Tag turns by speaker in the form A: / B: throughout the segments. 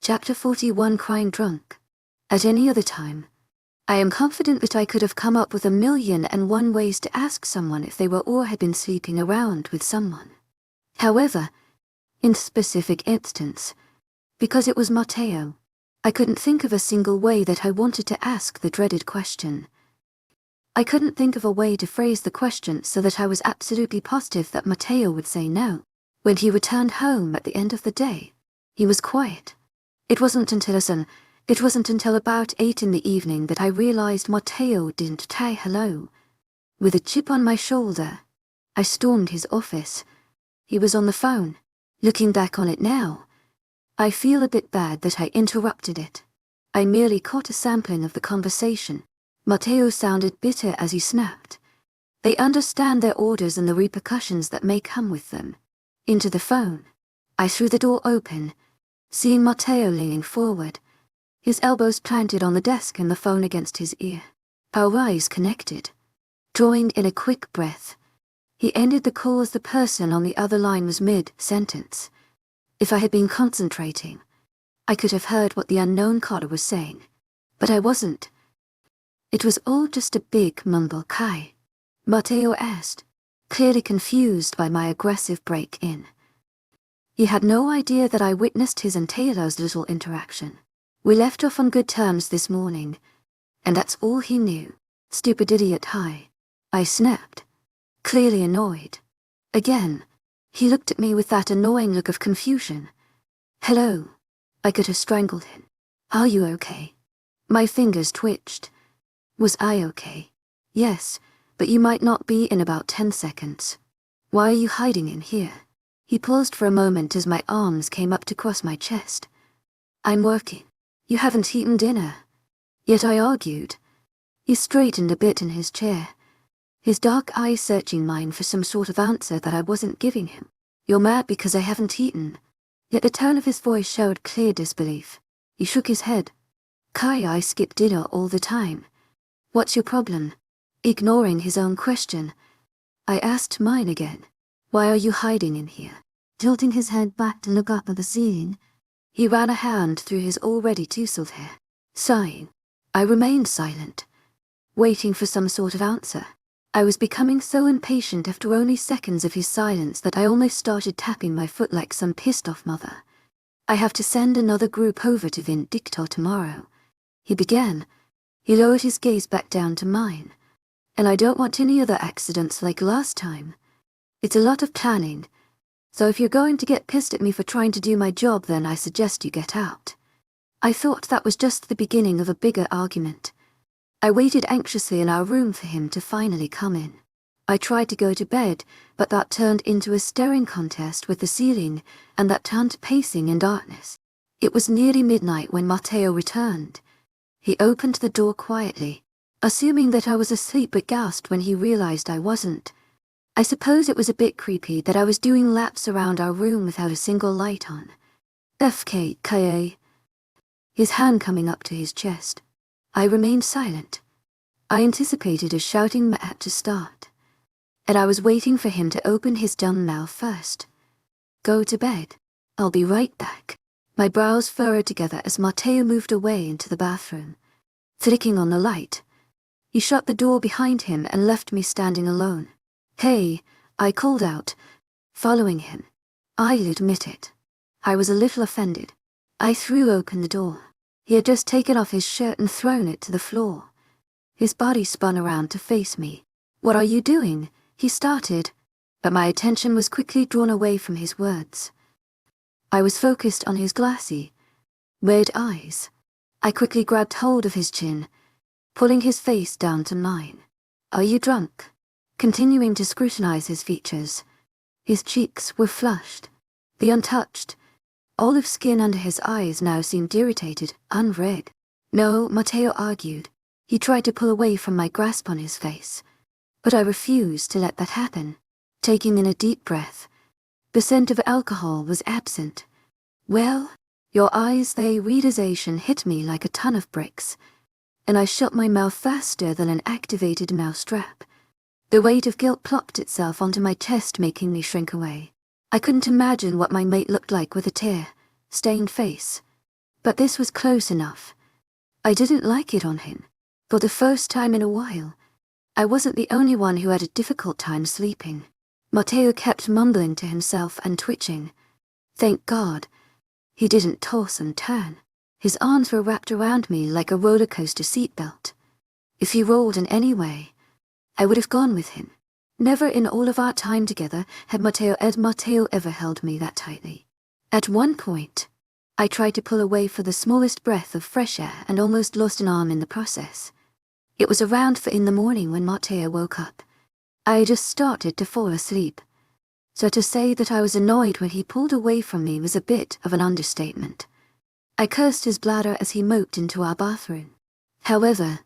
A: Chapter 41 Crying Drunk. At any other time, I am confident that I could have come up with 1,000,001 ways to ask someone if they were or had been sleeping around with someone. However, in this specific instance, because it was Matteo, I couldn't think of a single way that I wanted to ask the dreaded question. I couldn't think of a way to phrase the question so that I was absolutely positive that Matteo would say no. When he returned home at the end of the day, he was quiet. It wasn't until about 8 in the evening that I realized Matteo didn't say hello. With a chip on my shoulder, I stormed his office. He was on the phone. Looking back on it now, I feel a bit bad that I interrupted it. I merely caught a sampling of the conversation. Matteo sounded bitter as he snapped. They understand their orders and the repercussions that may come with them. Into the phone. I threw the door open, seeing Matteo leaning forward, his elbows planted on the desk and the phone against his ear. Our eyes connected. Drawing in a quick breath, he ended the call as the person on the other line was mid-sentence. If I had been concentrating, I could have heard what the unknown caller was saying, but I wasn't. It was all just a big mumble. "Kai?" Matteo asked, clearly confused by my aggressive break-in. He had no idea that I witnessed his and Taylor's little interaction. We left off on good terms this morning, and that's all he knew. Stupid idiot. Hi. I snapped, clearly annoyed. Again, he looked at me with that annoying look of confusion. Hello. I could have strangled him. Are you okay? My fingers twitched. Was I okay? Yes, but you might not be in about 10 seconds. Why are you hiding in here? He paused for a moment as my arms came up to cross my chest. I'm working. You haven't eaten dinner. Yet I argued. He straightened a bit in his chair, his dark eyes searching mine for some sort of answer that I wasn't giving him. You're mad because I haven't eaten. Yet the tone of his voice showed clear disbelief. He shook his head. Kai, I skip dinner all the time. What's your problem? Ignoring his own question, I asked mine again. Why are you hiding in here? Tilting his head back to look up at the ceiling, he ran a hand through his already tousled hair. Sighing, I remained silent, waiting for some sort of answer. I was becoming so impatient after only seconds of his silence that I almost started tapping my foot like some pissed-off mother. I have to send another group over to Vindictor tomorrow, he began. He lowered his gaze back down to mine. And I don't want any other accidents like last time. It's a lot of planning, so if you're going to get pissed at me for trying to do my job, then I suggest you get out. I thought that was just the beginning of a bigger argument. I waited anxiously in our room for him to finally come in. I tried to go to bed, but that turned into a staring contest with the ceiling, and that turned to pacing in darkness. It was nearly midnight when Matteo returned. He opened the door quietly, assuming that I was asleep, but gasped when he realized I wasn't. I suppose it was a bit creepy that I was doing laps around our room without a single light on. FKKA. His hand coming up to his chest. I remained silent. I anticipated a shouting match to start, and I was waiting for him to open his dumb mouth first. Go to bed. I'll be right back. My brows furrowed together as Matteo moved away into the bathroom. Flicking on the light, he shut the door behind him and left me standing alone. Hey, I called out, following him. I'll admit it. I was a little offended. I threw open the door. He had just taken off his shirt and thrown it to the floor. His body spun around to face me. What are you doing? He started, but my attention was quickly drawn away from his words. I was focused on his glassy, red eyes. I quickly grabbed hold of his chin, pulling his face down to mine. Are you drunk? Continuing to scrutinize his features. His cheeks were flushed, the untouched olive skin under his eyes now seemed irritated, unred. No, Matteo argued. He tried to pull away from my grasp on his face, but I refused to let that happen. Taking in a deep breath, the scent of alcohol was absent. Well, your eyes, the realization hit me like a ton of bricks, and I shut my mouth faster than an activated mousetrap. The weight of guilt plopped itself onto my chest, making me shrink away. I couldn't imagine what my mate looked like with a tear-stained face, But this was close enough. I didn't like it on him. For the first time in a while, I wasn't the only one who had a difficult time sleeping. Matteo kept mumbling to himself and twitching. Thank God, he didn't toss and turn. His arms were wrapped around me like a roller coaster seatbelt. If he rolled in any way, I would have gone with him. Never in all of our time together had Matteo ever held me that tightly. At one point, I tried to pull away for the smallest breath of fresh air and almost lost an arm in the process. It was around 4 in the morning when Matteo woke up. I had just started to fall asleep. So to say that I was annoyed when he pulled away from me was a bit of an understatement. I cursed his bladder as he moped into our bathroom. However,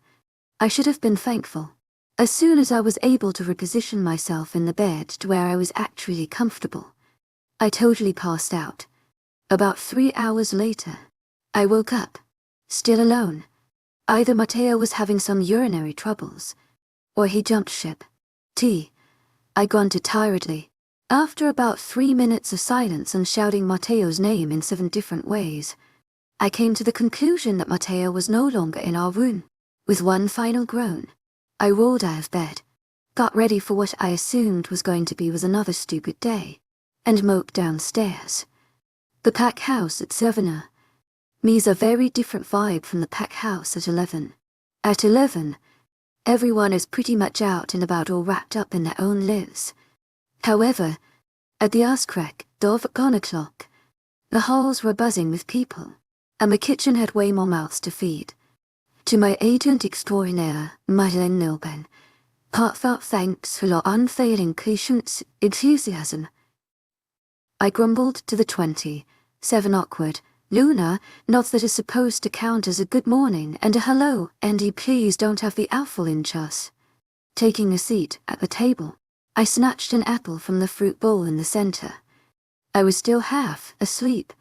A: I should have been thankful. As soon as I was able to reposition myself in the bed to where I was actually comfortable, I totally passed out. About 3 hours later, I woke up, still alone. Either Matteo was having some urinary troubles, or he jumped ship. I grunted tiredly. After about 3 minutes of silence and shouting Matteo's name in 7 different ways, I came to the conclusion that Matteo was no longer in our room. With one final groan, I rolled out of bed, got ready for what I assumed was going to be another stupid day, and moped downstairs. The pack house at 7 me's a very different vibe from the pack house at 11. At 11, everyone is pretty much out and about all wrapped up in their own lives. However, at the crack of 1 o'clock, the halls were buzzing with people, and the kitchen had way more mouths to feed. To my agent extraordinaire, Madeleine Nilben, heartfelt thanks for your unfailing patience, enthusiasm. I grumbled to the 27 awkward, Luna, nods that is supposed to count as a good morning and a hello, Andy, please don't have the apple inch us. Taking a seat at the table, I snatched an apple from the fruit bowl in the center. I was still half asleep,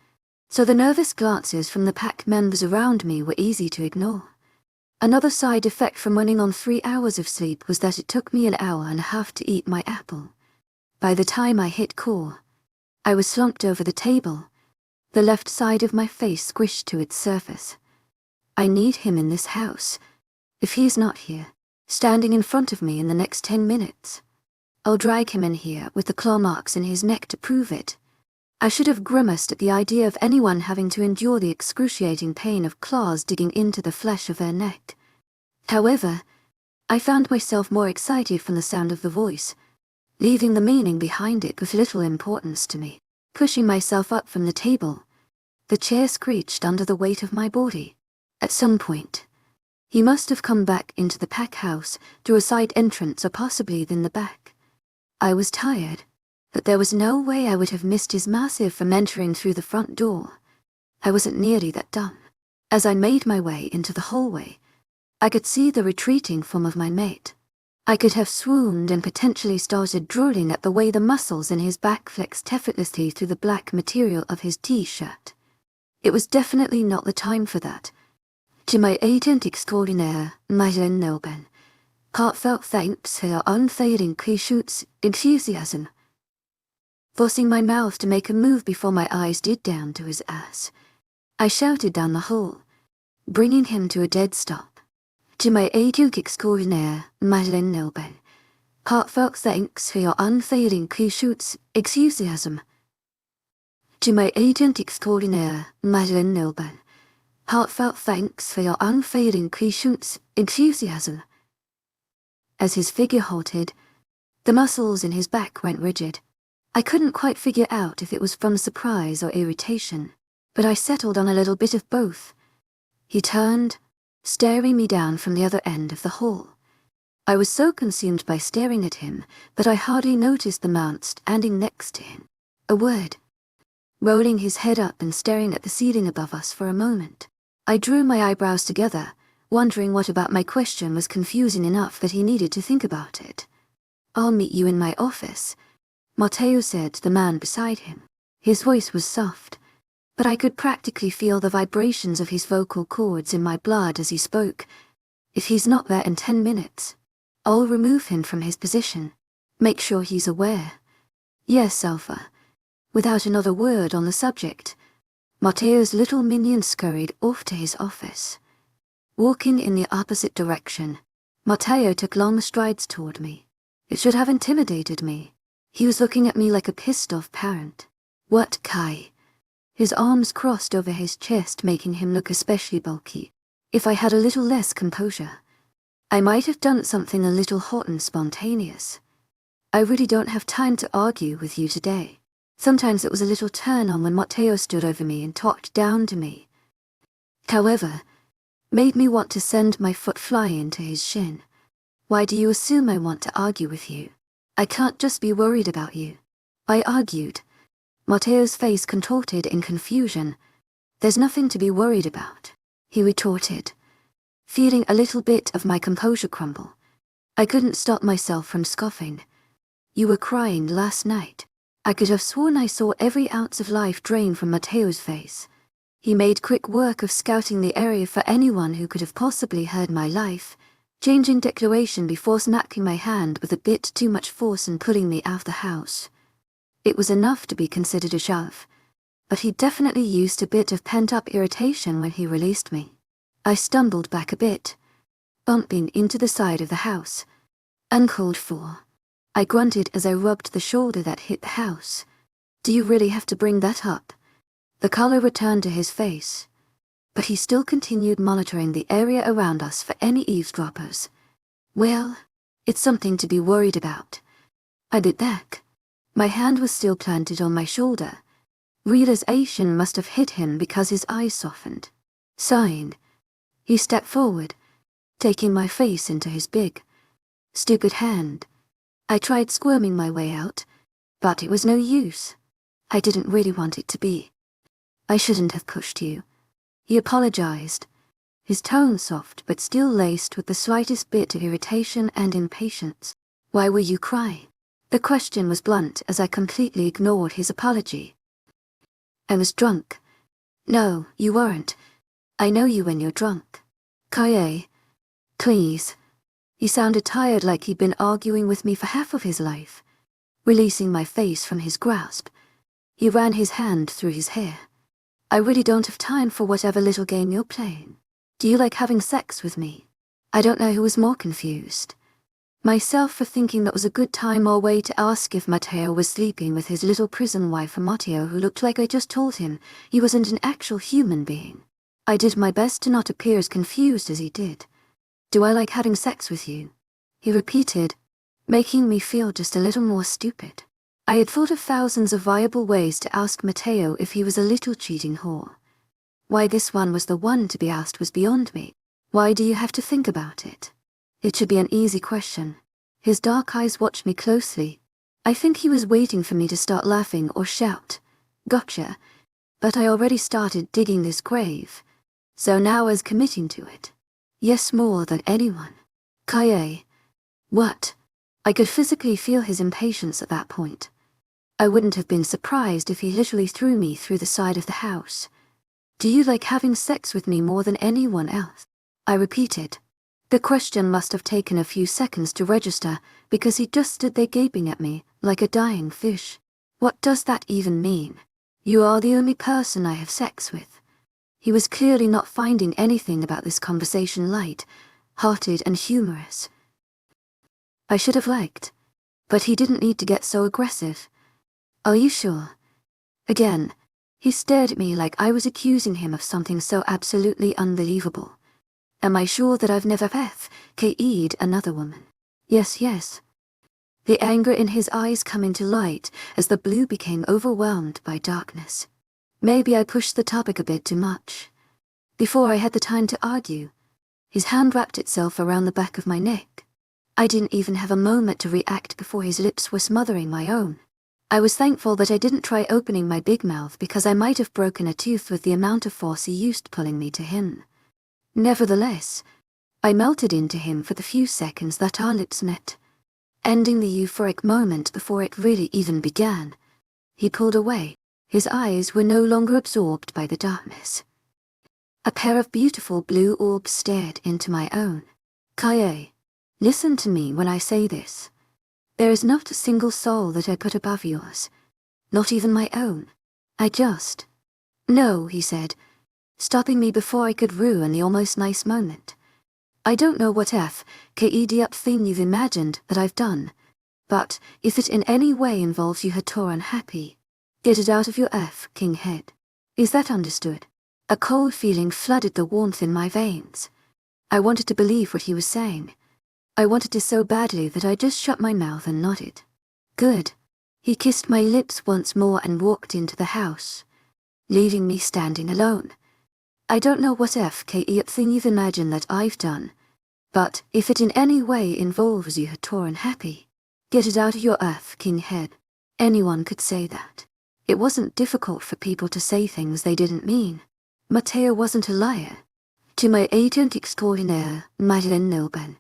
A: so the nervous glances from the pack members around me were easy to ignore. Another side effect from running on 3 hours of sleep was that it took me an hour and a half to eat my apple. By the time I hit core, I was slumped over the table, the left side of my face squished to its surface. I need him in this house. If he's not here, standing in front of me in the next 10 minutes, I'll drag him in here with the claw marks in his neck to prove it. I should have grimaced at the idea of anyone having to endure the excruciating pain of claws digging into the flesh of their neck. However, I found myself more excited from the sound of the voice, leaving the meaning behind it with little importance to me. Pushing myself up from the table, the chair screeched under the weight of my body. At some point, he must have come back into the pack house through a side entrance or possibly in the back. I was tired, but there was no way I would have missed his massive from entering through the front door. I wasn't nearly that dumb. As I made my way into the hallway, I could see the retreating form of my mate. I could have swooned and potentially started drooling at the way the muscles in his back flexed effortlessly through the black material of his t-shirt. It was definitely not the time for that. To my agent extraordinaire, Madeleine Nilben, heartfelt thanks for your unfailing patience, enthusiasm. Forcing my mouth to make a move before my eyes did down to his ass, I shouted down the hall, bringing him to a dead stop. To my agent extraordinaire, Madeleine Nilben, heartfelt thanks for your unfailing patience, enthusiasm. To my agent extraordinaire, Madeleine Nilben, heartfelt thanks for your unfailing patience, enthusiasm. As his figure halted, the muscles in his back went rigid. I couldn't quite figure out if it was from surprise or irritation, but I settled on a little bit of both. He turned, staring me down from the other end of the hall. I was so consumed by staring at him that I hardly noticed the mount standing next to him. A word. Rolling his head up and staring at the ceiling above us for a moment, I drew my eyebrows together, wondering what about my question was confusing enough that he needed to think about it. I'll meet you in my office, Matteo said to the man beside him. His voice was soft, but I could practically feel the vibrations of his vocal cords in my blood as he spoke. If he's not there in 10 minutes, I'll remove him from his position. Make sure he's aware. Yes, Alpha. Without another word on the subject, Matteo's little minion scurried off to his office. Walking in the opposite direction, Matteo took long strides toward me. It should have intimidated me. He was looking at me like a pissed-off parent. "What, Kai?" His arms crossed over his chest, making him look especially bulky. If I had a little less composure, I might have done something a little hot and spontaneous. "I really don't have time to argue with you today." Sometimes it was a little turn-on when Matteo stood over me and talked down to me. However, made me want to send my foot flying into his shin. "Why do you assume I want to argue with you? I can't just be worried about you." I argued. Matteo's face contorted in confusion. "There's nothing to be worried about," he retorted, feeling a little bit of my composure crumble. I couldn't stop myself from scoffing. "You were crying last night." I could have sworn I saw every ounce of life drain from Matteo's face. He made quick work of scouting the area for anyone who could have possibly heard my life, changing declaration before smacking my hand with a bit too much force and pulling me out of the house. It was enough to be considered a shove, but he definitely used a bit of pent-up irritation when he released me. I stumbled back a bit, bumping into the side of the house. "Uncalled for," I grunted as I rubbed the shoulder that hit the house. "Do you really have to bring that up?" The color returned to his face, but he still continued monitoring the area around us for any eavesdroppers. "Well, it's something to be worried about." I bit back. My hand was still planted on my shoulder. Realization must have hit him because his eyes softened. Sighing, he stepped forward, taking my face into his big, stupid hand. I tried squirming my way out, but it was no use. I didn't really want it to be. "I shouldn't have pushed you," he apologized, his tone soft but still laced with the slightest bit of irritation and impatience. "Why were you crying?" The question was blunt as I completely ignored his apology. "I was drunk." "No, you weren't. I know you when you're drunk." "Kaye, please." He sounded tired, like he'd been arguing with me for half of his life. Releasing my face from his grasp, he ran his hand through his hair. "I really don't have time for whatever little game you're playing. Do you like having sex with me?" I don't know who was more confused. Myself for thinking that was a good time or way to ask if Matteo was sleeping with his little prison wife, or Matteo, who looked like I just told him he wasn't an actual human being. I did my best to not appear as confused as he did. "Do I like having sex with you?" he repeated, making me feel just a little more stupid. I had thought of thousands of viable ways to ask Matteo if he was a little cheating whore. Why this one was the one to be asked was beyond me. Why do you have to think about it? It should be an easy question. His dark eyes watched me closely. I think he was waiting for me to start laughing or shout, "Gotcha," but I already started digging this grave, so now I was committing to it. Yes, more than anyone. "Kaye." "What?" I could physically feel his impatience at that point. I wouldn't have been surprised if he literally threw me through the side of the house. "Do you like having sex with me more than anyone else?" I repeated. The question must have taken a few seconds to register because he just stood there gaping at me like a dying fish. What does that even mean? "You are the only person I have sex with." He was clearly not finding anything about this conversation light-hearted and humorous. I should have liked, but he didn't need to get so aggressive. "Are you sure?" Again, he stared at me like I was accusing him of something so absolutely unbelievable. "Am I sure that I've never KE'd another woman?" Yes. The anger in his eyes coming to light as the blue became overwhelmed by darkness. Maybe I pushed the topic a bit too much. Before I had the time to argue, his hand wrapped itself around the back of my neck. I didn't even have a moment to react before his lips were smothering my own. I was thankful that I didn't try opening my big mouth because I might have broken a tooth with the amount of force he used pulling me to him. Nevertheless, I melted into him for the few seconds that our lips met, ending the euphoric moment before it really even began. He pulled away. His eyes were no longer absorbed by the darkness. A pair of beautiful blue orbs stared into my own. "Kaye, listen to me when I say this. There is not a single soul that I put above yours, not even my own. I just No, he said, stopping me before I could ruin the almost nice moment. I don't know what thing you've imagined that I've done, but if it in any way involves you or unhappy, get it out of your king head. Is that understood? A cold feeling flooded the warmth in my veins. I wanted to believe what he was saying. I wanted to so badly that I just shut my mouth and nodded. Good. He kissed my lips once more and walked into the house, leaving me standing alone. I don't know what thing you've imagined that I've done, but if it in any way involves you or unhappy, get it out of your king head. Anyone could say that. It wasn't difficult for people to say things they didn't mean. Matteo wasn't a liar. To my agent extraordinaire, Madeleine Nilben,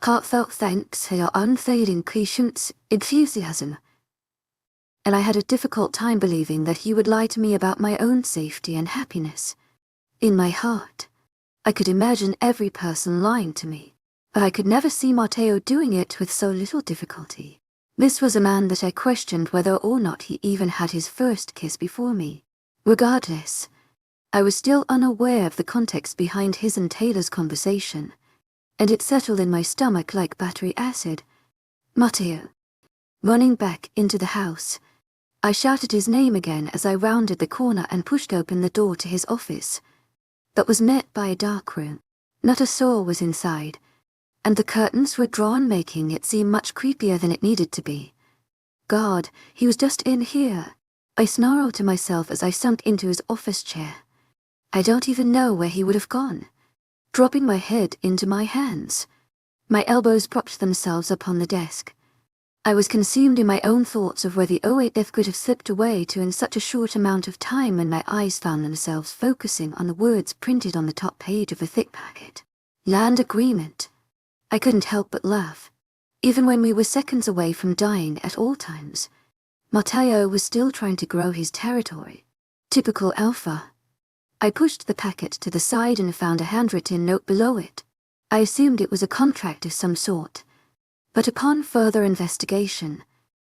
A: heartfelt thanks for your unfailing patience, enthusiasm. And I had a difficult time believing that he would lie to me about my own safety and happiness. In my heart, I could imagine every person lying to me, but I could never see Matteo doing it with so little difficulty. This was a man that I questioned whether or not he even had his first kiss before me. Regardless, I was still unaware of the context behind his and Taylor's conversation, and it settled in my stomach like battery acid. Matteo. Running back into the house, I shouted his name again as I rounded the corner and pushed open the door to his office, but was met by a dark room. Not a soul was inside, and the curtains were drawn, making it seem much creepier than it needed to be. God, he was just in here. I snarled to myself as I sunk into his office chair. I don't even know where he would have gone. Dropping my head into my hands, my elbows propped themselves upon the desk. I was consumed in my own thoughts of where the OAF could have slipped away to in such a short amount of time, and my eyes found themselves focusing on the words printed on the top page of a thick packet. Land agreement. I couldn't help but laugh. Even when we were seconds away from dying at all times, Matteo was still trying to grow his territory. Typical alpha. I pushed the packet to the side and found a handwritten note below it. I assumed it was a contract of some sort, but upon further investigation,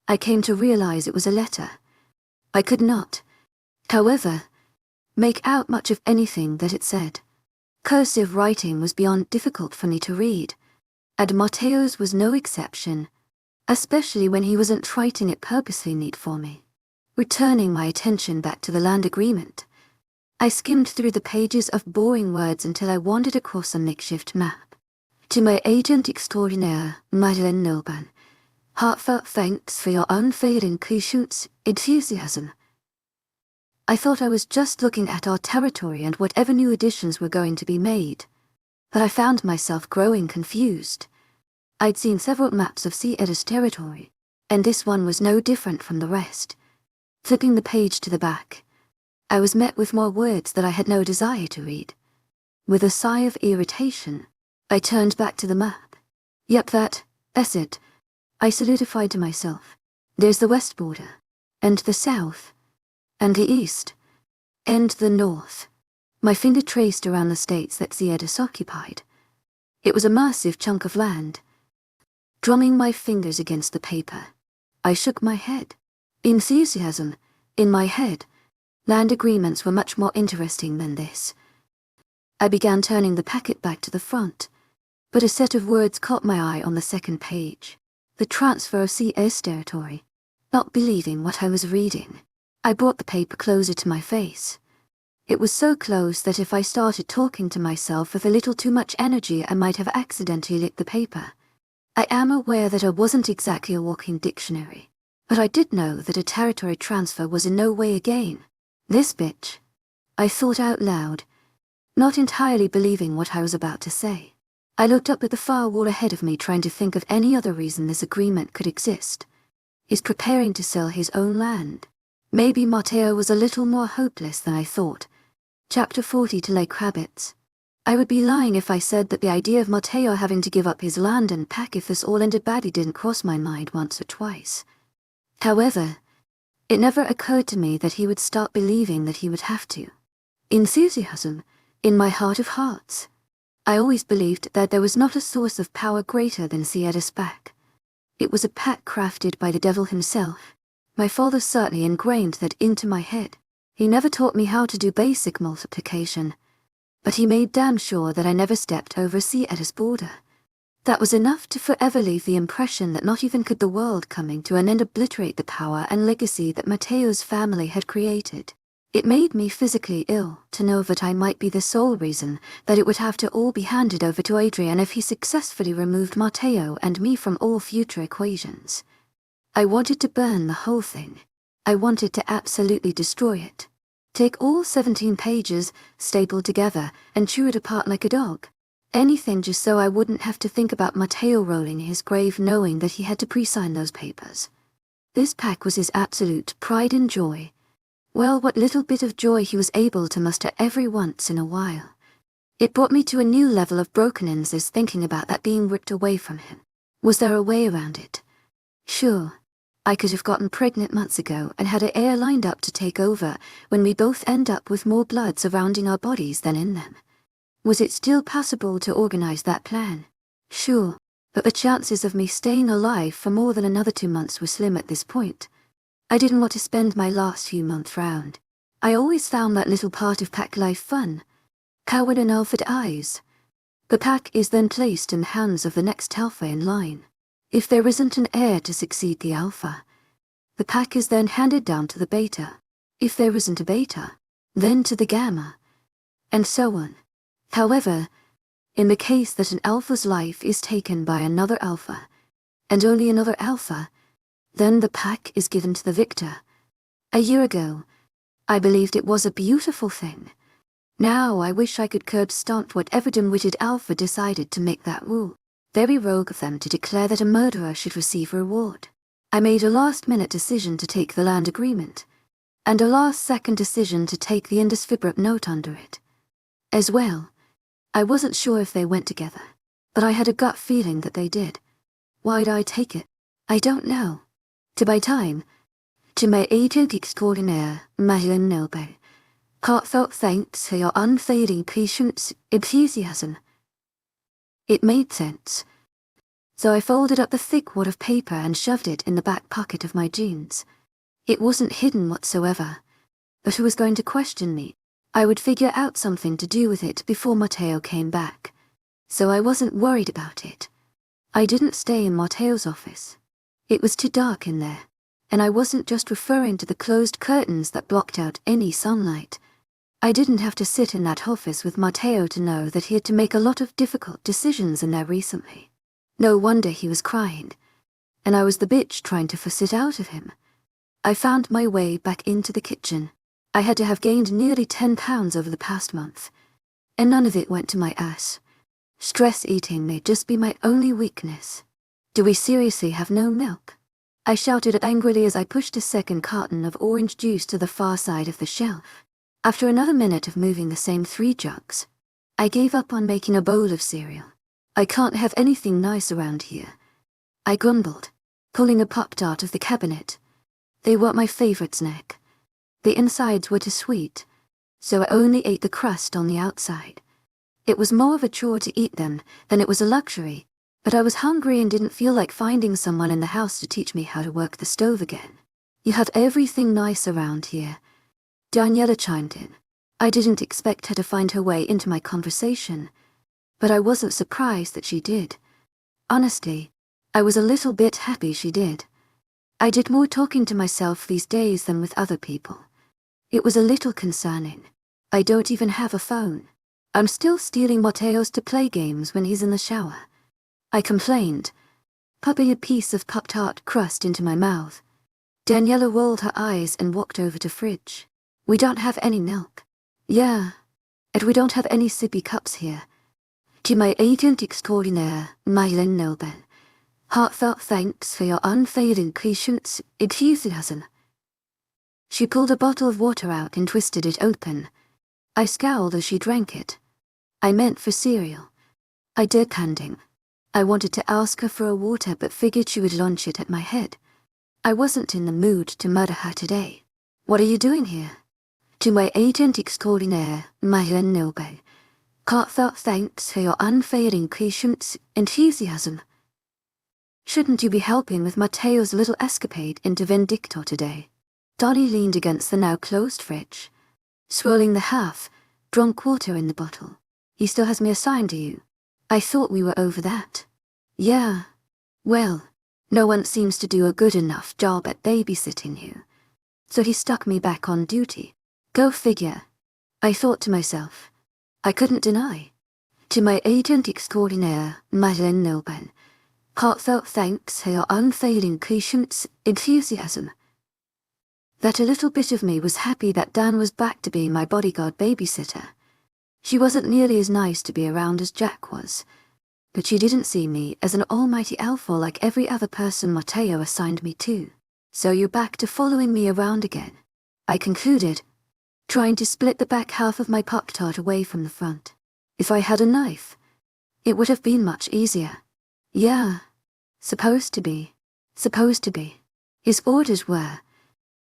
A: I came to realize it was a letter. I could not, however, make out much of anything that it said. Cursive writing was beyond difficult for me to read, and Matteo's was no exception, especially when he wasn't writing it purposely neat for me. Returning my attention back to the land agreement, I skimmed through the pages of boring words until I wandered across a makeshift map. To my agent extraordinaire, Madeleine Nilben, heartfelt thanks for your unfailing patience, enthusiasm. I thought I was just looking at our territory and whatever new additions were going to be made, but I found myself growing confused. I'd seen several maps of Cieda's territory, and this one was no different from the rest. Flipping the page to the back, I was met with more words that I had no desire to read. With a sigh of irritation, I turned back to the map. Yep, that's it. I solidified to myself. There's the west border, and the south, and the east, and the north. My finger traced around the states that Cieda occupied. It was a massive chunk of land. Drumming my fingers against the paper, I shook my head. Enthusiasm, in my head. Land agreements were much more interesting than this. I began turning the packet back to the front, but a set of words caught my eye on the second page. The transfer of CS territory. Not believing what I was reading, I brought the paper closer to my face. It was so close that if I started talking to myself with a little too much energy, I might have accidentally licked the paper. I am aware that I wasn't exactly a walking dictionary, but I did know that a territory transfer was in no way a gain. This bitch, I thought out loud, not entirely believing what I was about to say. I looked up at the far wall ahead of me, trying to think of any other reason this agreement could exist. He's preparing to sell his own land. Maybe Matteo was a little more hopeless than I thought. Chapter 40 to Lake Rabbits. I would be lying if I said that the idea of Matteo having to give up his land and pack if this all ended badly didn't cross my mind once or twice. However, it never occurred to me that he would start believing that he would have to. Enthusiasm, in my heart of hearts. I always believed that there was not a source of power greater than Cieda's back. It was a pact crafted by the devil himself. My father certainly ingrained that into my head. He never taught me how to do basic multiplication, but he made damn sure that I never stepped over a sea at his border. That was enough to forever leave the impression that not even could the world coming to an end obliterate the power and legacy that Matteo's family had created. It made me physically ill to know that I might be the sole reason that it would have to all be handed over to Adrian if he successfully removed Matteo and me from all future equations. I wanted to burn the whole thing. I wanted to absolutely destroy it. Take all 17 pages, staple together, and chew it apart like a dog. Anything just so I wouldn't have to think about Matteo rolling in his grave knowing that he had to pre-sign those papers. This pack was his absolute pride and joy. Well, what little bit of joy he was able to muster every once in a while. It brought me to a new level of brokenness thinking about that being ripped away from him. Was there a way around it? Sure. I could have gotten pregnant months ago and had an heir lined up to take over when we both end up with more blood surrounding our bodies than in them. Was it still possible to organize that plan? Sure, but the chances of me staying alive for more than another 2 months were slim at this point. I didn't want to spend my last few months round. I always found that little part of pack life fun. Coward and alpha eyes. The pack is then placed in the hands of the next alpha in line. If there isn't an heir to succeed the alpha, the pack is then handed down to the beta. If there isn't a beta, then to the gamma, and so on. However, in the case that an alpha's life is taken by another alpha, and only another alpha, then the pack is given to the victor. A year ago, I believed it was a beautiful thing. Now I wish I could curb stomp whatever dim-witted alpha decided to make that rule. Very rogue of them to declare that a murderer should receive a reward. I made a last-minute decision to take the land agreement, and a last-second decision to take the indisfibrate note under it. As well, I wasn't sure if they went together, but I had a gut feeling that they did. Why'd I take it? I don't know. To buy time. To my agent extraordinaire, Madeline Noble. Heartfelt thanks for your unfading patience, enthusiasm. It made sense. So I folded up the thick wad of paper and shoved it in the back pocket of my jeans. It wasn't hidden whatsoever. But who was going to question me? I would figure out something to do with it before Matteo came back. So I wasn't worried about it. I didn't stay in Matteo's office. It was too dark in there, and I wasn't just referring to the closed curtains that blocked out any sunlight. I didn't have to sit in that office with Matteo to know that he had to make a lot of difficult decisions in there recently. No wonder he was crying, and I was the bitch trying to force it out of him. I found my way back into the kitchen. I had to have gained nearly 10 pounds over the past month, and none of it went to my ass. Stress eating may just be my only weakness. Do we seriously have no milk? I shouted angrily as I pushed a second carton of orange juice to the far side of the shelf. After another minute of moving the same 3 jugs, I gave up on making a bowl of cereal. I can't have anything nice around here. I grumbled, pulling a Pop-Tart of the cabinet. They were my favorite snack. The insides were too sweet, so I only ate the crust on the outside. It was more of a chore to eat them than it was a luxury, but I was hungry and didn't feel like finding someone in the house to teach me how to work the stove again. You have everything nice around here. Daniela chimed in. I didn't expect her to find her way into my conversation, but I wasn't surprised that she did. Honestly, I was a little bit happy she did. I did more talking to myself these days than with other people. It was a little concerning. I don't even have a phone. I'm still stealing Matteo's to play games when he's in the shower. I complained, popping a piece of Pop-Tart crust into my mouth. Daniela rolled her eyes and walked over to fridge. We don't have any milk. Yeah, and we don't have any sippy cups here. To my agent extraordinaire, Madeline Noble. Heartfelt thanks for your unfailing patience, enthusiasm. She pulled a bottle of water out and twisted it open. I scowled as she drank it. I meant for cereal. I did handing. I wanted to ask her for a water but figured she would launch it at my head. I wasn't in the mood to murder her today. What are you doing here? To my agent extraordinaire, Madeline Noble. Heartfelt thanks for your unfailing patience, enthusiasm. Shouldn't you be helping with Matteo's little escapade into Vindictor today? Donnie leaned against the now closed fridge, swirling the half-drunk water in the bottle. He still has me assigned to you. I thought we were over that. Yeah. Well, no one seems to do a good enough job at babysitting you. So he stuck me back on duty. Go figure. I thought to myself. I couldn't deny. To my agent extraordinaire, Madeleine, heartfelt thanks for your unfailing patience, enthusiasm. That a little bit of me was happy that Dan was back to being my bodyguard babysitter. She wasn't nearly as nice to be around as Jack was, but she didn't see me as an almighty alpha like every other person Matteo assigned me to. So you're back to following me around again, I concluded, trying to split the back half of my Pop-Tart away from the front. If I had a knife, it would have been much easier. Yeah, supposed to be. His orders were,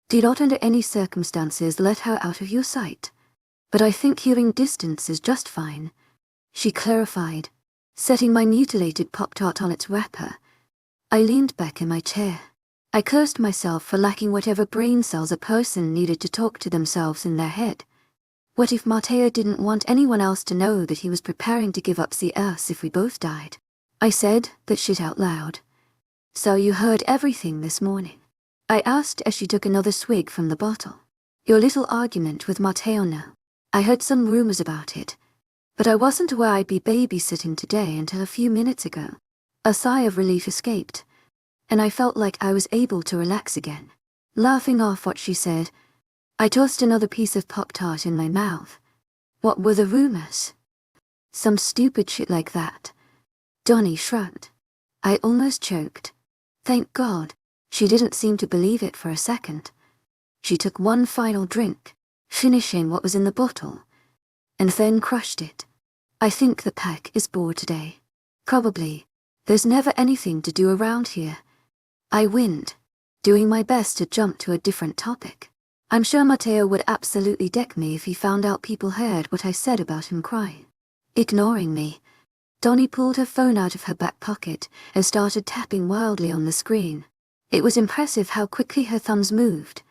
A: do not under any circumstances let her out of your sight. But I think hearing distance is just fine, she clarified, setting my mutilated Pop-Tart on its wrapper. I leaned back in my chair. I cursed myself for lacking whatever brain cells a person needed to talk to themselves in their head. What if Matteo didn't want anyone else to know that he was preparing to give up the earth if we both died? I said that shit out loud. So you heard everything this morning? I asked as she took another swig from the bottle. Your little argument with Matteo now. I heard some rumors about it, but I wasn't aware I'd be babysitting today until a few minutes ago. A sigh of relief escaped, and I felt like I was able to relax again. Laughing off what she said, I tossed another piece of Pop-Tart in my mouth. What were the rumors? Some stupid shit like that. Donnie shrugged. I almost choked. Thank God. She didn't seem to believe it for a second. She took one final drink, finishing what was in the bottle, and then crushed it. I think the pack is bored today. Probably. There's never anything to do around here. I whined, doing my best to jump to a different topic. I'm sure Matteo would absolutely deck me if he found out people heard what I said about him crying. Ignoring me, Donnie pulled her phone out of her back pocket and started tapping wildly on the screen. It was impressive how quickly her thumbs moved.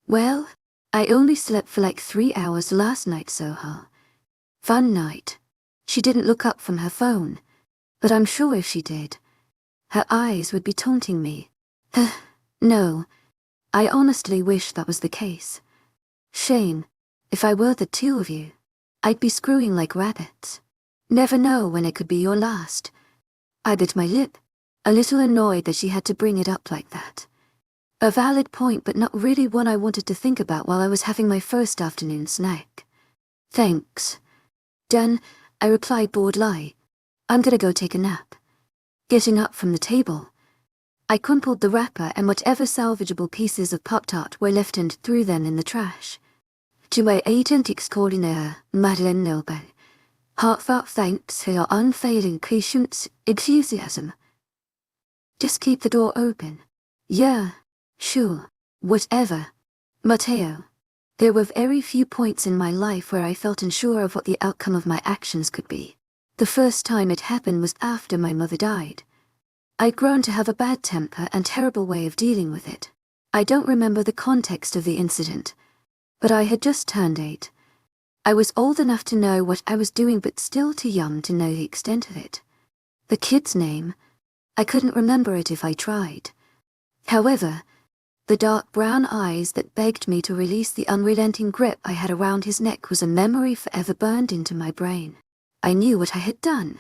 A: Well, I only slept for like 3 hours last night, Soha. Fun night. She didn't look up from her phone, but I'm sure if she did, her eyes would be taunting me. No, I honestly wish that was the case. Shame, if I were the two of you, I'd be screwing like rabbits. Never know when it could be your last. I bit my lip, a little annoyed that she had to bring it up like that. A valid point, but not really one I wanted to think about while I was having my first afternoon snack. Thanks. Done, I replied boredly. I'm gonna go take a nap. Getting up from the table, I crumpled the wrapper and whatever salvageable pieces of Pop-Tart were left and threw them in the trash. To my agent extraordinaire, Madeleine, heartfelt thanks for your unfailing patience, enthusiasm. Just keep the door open. Yeah, sure, whatever. Matteo. There were very few points in my life where I felt unsure of what the outcome of my actions could be. The first time it happened was after my mother died. I'd grown to have a bad temper and terrible way of dealing with it. I don't remember the context of the incident, but I had just turned 8. I was old enough to know what I was doing but still too young to know the extent of it. The kid's name, I couldn't remember it if I tried. However, the dark brown eyes that begged me to release the unrelenting grip I had around his neck was a memory forever burned into my brain. I knew what I had done,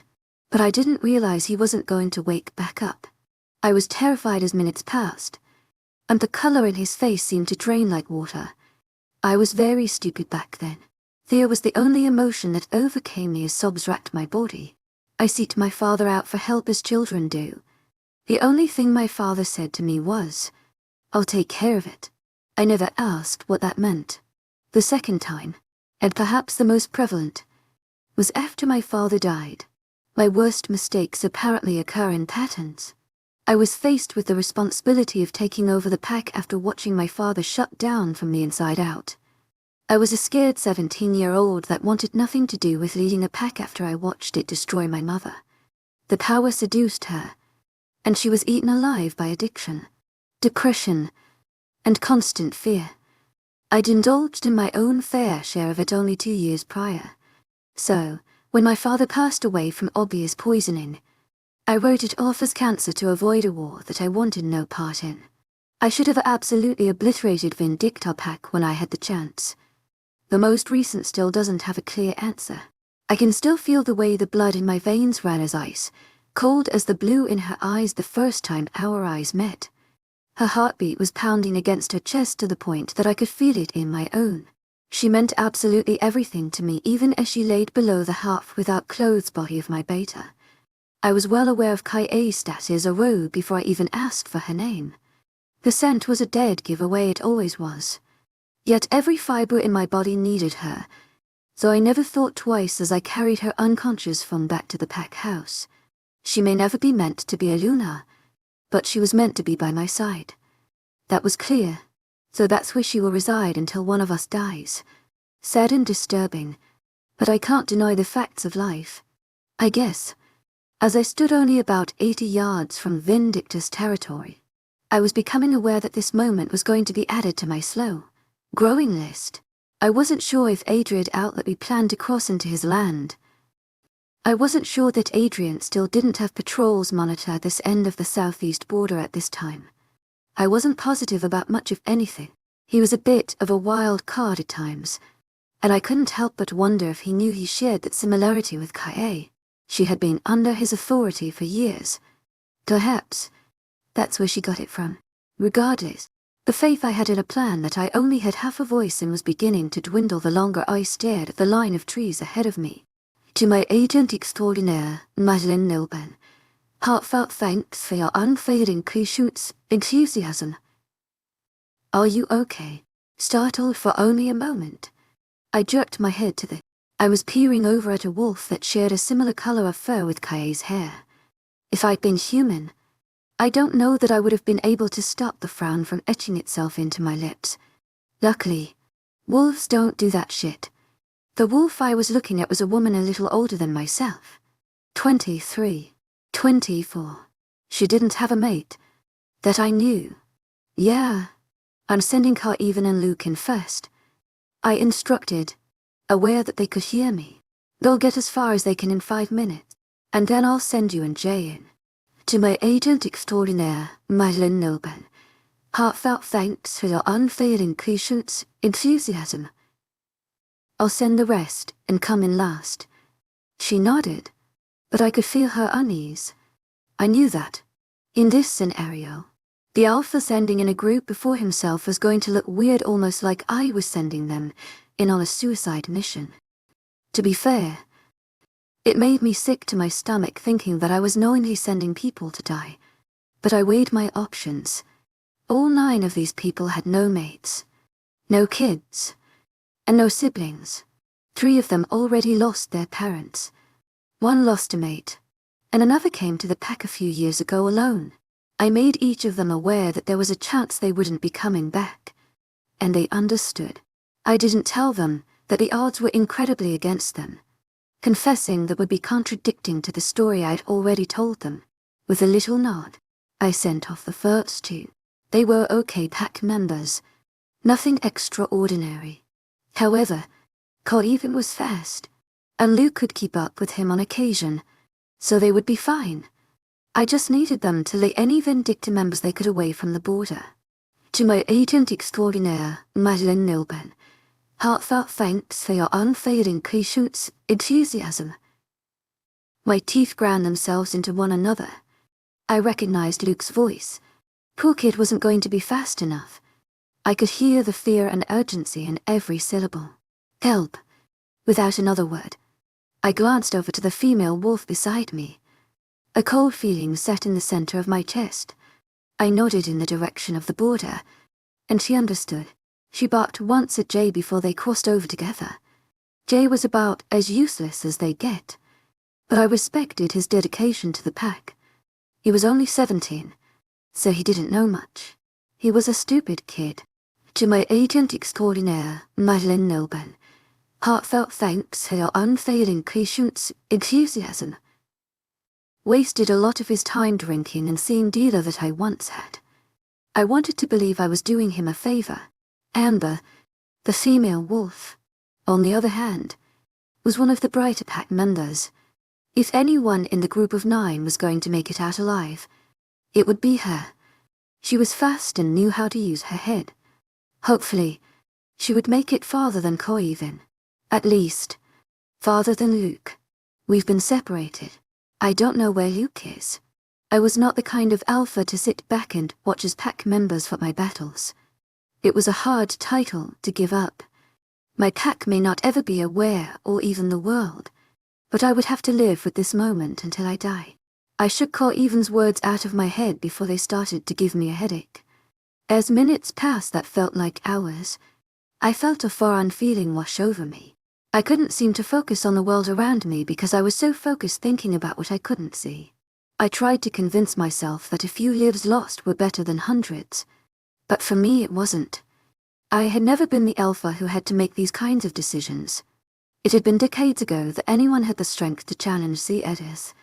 A: but I didn't realize he wasn't going to wake back up. I was terrified as minutes passed, and the color in his face seemed to drain like water. I was very stupid back then. Fear was the only emotion that overcame me as sobs racked my body. I sought my father out for help as children do. The only thing my father said to me was, I'll take care of it. I never asked what that meant. The second time, and perhaps the most prevalent, was after my father died. My worst mistakes apparently occur in patterns. I was faced with the responsibility of taking over the pack after watching my father shut down from the inside out. I was a scared 17-year-old that wanted nothing to do with leading a pack after I watched it destroy my mother. The power seduced her, and she was eaten alive by addiction, depression, and constant fear. I'd indulged in my own fair share of it only 2 years prior. So, when my father passed away from obvious poisoning, I wrote it off as cancer to avoid a war that I wanted no part in. I should have absolutely obliterated Vindicta Pack when I had the chance. The most recent still doesn't have a clear answer. I can still feel the way the blood in my veins ran as ice, cold as the blue in her eyes the first time our eyes met. Her heartbeat was pounding against her chest to the point that I could feel it in my own. She meant absolutely everything to me, even as she laid below the half without clothes body of my beta. I was well aware of Kai's status a row before I even asked for her name. The scent was a dead giveaway, it always was. Yet every fiber in my body needed her, so I never thought twice as I carried her unconscious phone back to the pack house. She may never be meant to be a Luna, but she was meant to be by my side. That was clear, so that's where she will reside until one of us dies. Sad and disturbing, but I can't deny the facts of life. I guess, as I stood only about 80 yards from Vindicta's territory, I was becoming aware that this moment was going to be added to my slow, growing list. I wasn't sure if Adrian outletly planned to cross into his land. I wasn't sure that Adrian still didn't have patrols monitor this end of the southeast border at this time. I wasn't positive about much of anything. He was a bit of a wild card at times, and I couldn't help but wonder if he knew he shared that similarity with Kai. She had been under his authority for years. Perhaps that's where she got it from. Regardless, the faith I had in a plan that I only had half a voice in was beginning to dwindle the longer I stared at the line of trees ahead of me. To my agent extraordinaire, Madeleine Nilben, heartfelt thanks for your unfailing patience, enthusiasm. Are you okay? Startled for only a moment, I jerked my head to the... I was peering over at a wolf that shared a similar color of fur with Kai's hair. If I'd been human, I don't know that I would have been able to stop the frown from etching itself into my lips. Luckily, wolves don't do that shit. The wolf I was looking at was a woman a little older than myself. 23, 24. She didn't have a mate. That I knew. Yeah. I'm sending Car-Even and Luke in first. I instructed, aware that they could hear me. They'll get as far as they can in 5 minutes, and then I'll send you and Jay in. To my agent extraordinaire, Madeleine Nilben, heartfelt thanks for your unfailing patience, enthusiasm. I'll send the rest and come in last. She nodded, but I could feel her unease. I knew that, in this scenario, the Alpha sending in a group before himself was going to look weird, almost like I was sending them in on a suicide mission. To be fair, it made me sick to my stomach thinking that I was knowingly sending people to die. But I weighed my options. All 9 of these people had no mates, no kids, and no siblings. 3 of them already lost their parents. 1 lost a mate, and another came to the pack a few years ago alone. I made each of them aware that there was a chance they wouldn't be coming back, and they understood. I didn't tell them that the odds were incredibly against them. Confessing that would be contradicting to the story I'd already told them. With a little nod, I sent off the first 2. They were okay pack members. Nothing extraordinary. However, Car-Even was fast, and Luke could keep up with him on occasion, so they would be fine. I just needed them to lay any Vindicta members they could away from the border. To my agent extraordinaire, Madeleine Nilben, heartfelt thanks for your unfailing patience, enthusiasm. My teeth ground themselves into one another. I recognized Luke's voice. Poor kid wasn't going to be fast enough. I could hear the fear and urgency in every syllable. Help. Without another word, I glanced over to the female wolf beside me. A cold feeling set in the center of my chest. I nodded in the direction of the border, and she understood. She barked once at Jay before they crossed over together. Jay was about as useless as they get, but I respected his dedication to the pack. He was only 17, so he didn't know much. He was a stupid kid. To my agent extraordinaire, Madeleine Nilben, heartfelt thanks for your unfailing patience, enthusiasm. Wasted a lot of his time drinking and seeing dealer that I once had. I wanted to believe I was doing him a favor. Amber, The female wolf, on the other hand, was one of the brighter pack members. If anyone in the group of 9 was going to make it out alive, it would be her. She was fast and knew how to use her head. Hopefully, she would make it farther than Coiven. At least, farther than Luke. We've been separated. I don't know where Luke is. I was not the kind of alpha to sit back and watch as pack members fought my battles. It was a hard title to give up. My pack may not ever be aware or even the world, but I would have to live with this moment until I die. I shook Coiven's words out of my head before they started to give me a headache. As minutes passed that felt like hours, I felt a foreign feeling wash over me. I couldn't seem to focus on the world around me because I was so focused thinking about what I couldn't see. I tried to convince myself that a few lives lost were better than hundreds, but for me it wasn't. I had never been the alpha who had to make these kinds of decisions. It had been decades ago that anyone had the strength to challenge the Edith,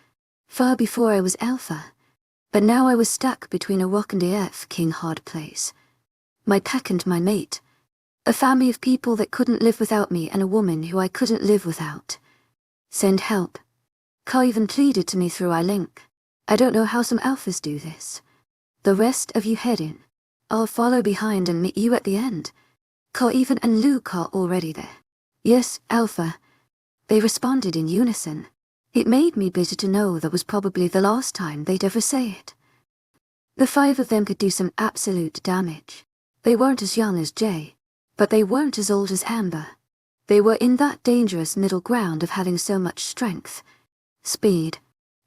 A: far before I was alpha, but now I was stuck between a rock and a king hard place. My pack and my mate, a family of people that couldn't live without me and a woman who I couldn't live without. Send help. Coiven pleaded to me through our link. I don't know how some alphas do this. The rest of you head in. I'll follow behind and meet you at the end. Coiven and Luke are already there. Yes, alpha. They responded in unison. It made me bitter to know that was probably the last time they'd ever say it. The 5 of them could do some absolute damage. They weren't as young as Jay, but they weren't as old as Amber. They were in that dangerous middle ground of having so much strength, speed,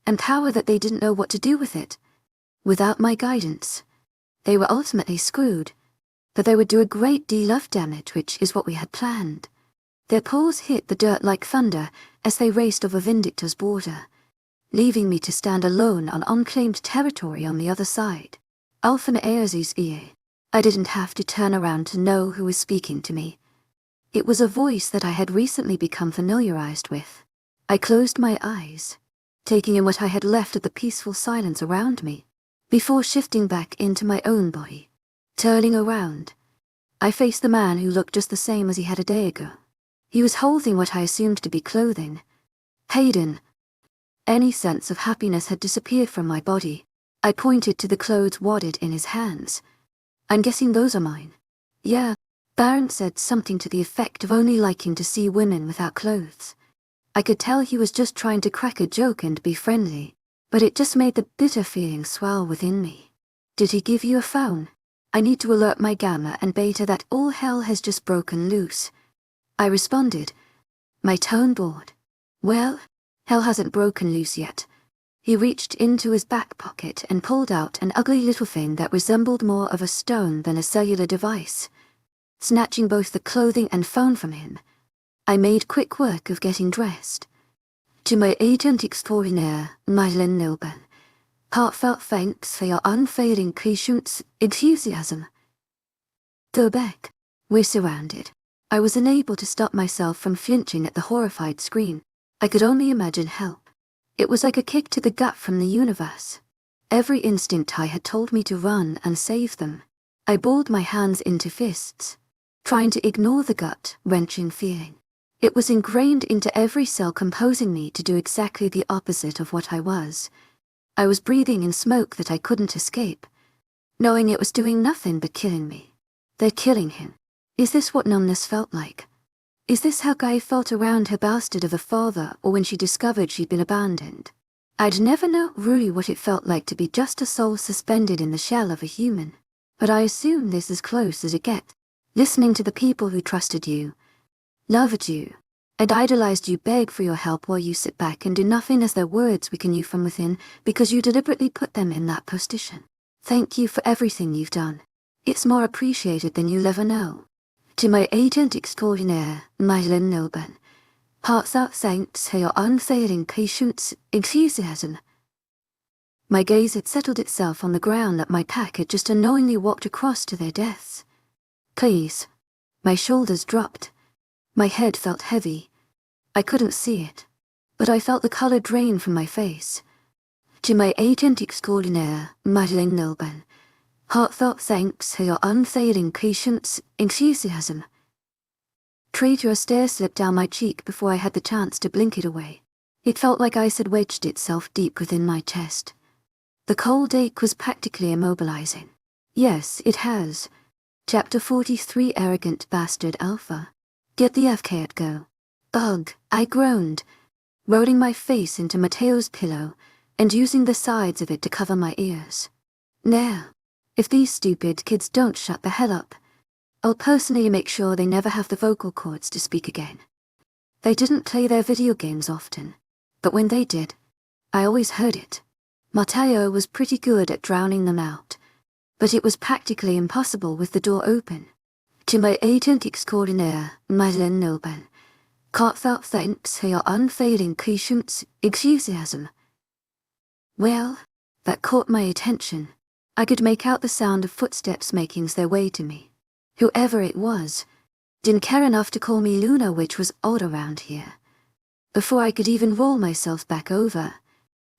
A: and power that they didn't know what to do with it. Without my guidance, they were ultimately screwed, but they would do a great deal of damage, which is what we had planned. Their paws hit the dirt like thunder as they raced over Vindicta's border, leaving me to stand alone on unclaimed territory on the other side. Alphan Aerzi's ear. I didn't have to turn around to know who was speaking to me. It was a voice that I had recently become familiarized with. I closed my eyes, taking in what I had left of the peaceful silence around me, before shifting back into my own body. Turning around, I faced the man who looked just the same as he had a day ago. He was holding what I assumed to be clothing. Hayden. Any sense of happiness had disappeared from my body. I pointed to the clothes wadded in his hands. I'm guessing those are mine. Yeah, Baron said something to the effect of only liking to see women without clothes. I could tell he was just trying to crack a joke and be friendly, but it just made the bitter feeling swell within me. Did he give you a phone? I need to alert my Gamma and Beta that all hell has just broken loose. I responded, my tone bored. Well, hell hasn't broken loose yet. He reached into his back pocket and pulled out an ugly little thing that resembled more of a stone than a cellular device. Snatching both the clothing and phone from him, I made quick work of getting dressed. To my agent extraordinaire, Madeleine Nilben, heartfelt thanks for your unfailing patience, enthusiasm. Go back. We're surrounded. I was unable to stop myself from flinching at the horrified screen. I could only imagine help. It was like a kick to the gut from the universe. Every instinct I had told me to run and save them. I balled my hands into fists, trying to ignore the gut-wrenching feeling. It was ingrained into every cell composing me to do exactly the opposite of what I was. I was breathing in smoke that I couldn't escape, knowing it was doing nothing but killing me. They're killing him. Is this what numbness felt like? Is this how Guy felt around her bastard of a father, or when she discovered she'd been abandoned? I'd never know really what it felt like to be just a soul suspended in the shell of a human, but I assume this is as close as it gets. Listening to the people who trusted you, loved you, and idolized you beg for your help while you sit back and do nothing as their words weaken you from within because you deliberately put them in that position. Thank you for everything you've done. It's more appreciated than you'll ever know. To my agent extraordinaire, Madeleine Nilben, heartfelt thanks for your unfailing patience, enthusiasm. My gaze had settled itself on the ground that my pack had just unknowingly walked across to their deaths. Please. My shoulders dropped. My head felt heavy. I couldn't see it, but I felt the color drain from my face. To my agent extraordinaire, Madeleine Nilben, heartfelt thanks for your unfailing patience, enthusiasm. Traitor, a stare slipped down my cheek before I had the chance to blink it away. It felt like ice had wedged itself deep within my chest. The cold ache was practically immobilizing. Yes, it has. Chapter 43, Arrogant Bastard Alpha. Get the FK at go. Ugh, I groaned, rolling my face into Mateo's pillow and using the sides of it to cover my ears. Now, if these stupid kids don't shut the hell up, I'll personally make sure they never have the vocal cords to speak again. They didn't play their video games often, but when they did, I always heard it. Mateo was pretty good at drowning them out, but it was practically impossible with the door open. To my agent extraordinaire, Madeleine Nobel, heartfelt thanks for your unfailing patience, enthusiasm. Well, that caught my attention. I could make out the sound of footsteps making their way to me. Whoever it was didn't care enough to call me Luna, which was odd around here. Before I could even roll myself back over,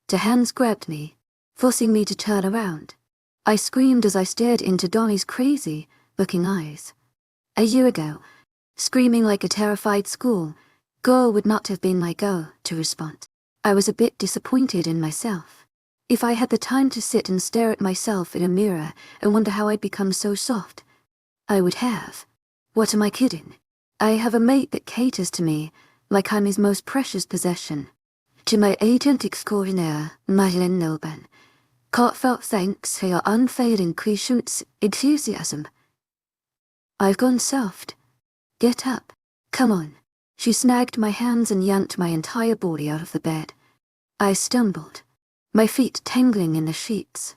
A: the hands grabbed me, forcing me to turn around. I screamed as I stared into Donnie's crazy-looking eyes. A year ago, screaming like a terrified school-girl would not have been my go to respond. I was a bit disappointed in myself. If I had the time to sit and stare at myself in a mirror and wonder how I'd become so soft, I would have. What am I kidding? I have a mate that caters to me like I'm his most precious possession. To my agent extraordinaire, Madeleine Nobel, heartfelt thanks for your unfailing patience, enthusiasm. I've gone soft. Get up. Come on. She snagged my hands and yanked my entire body out of the bed. I stumbled, my feet tangling in the sheets.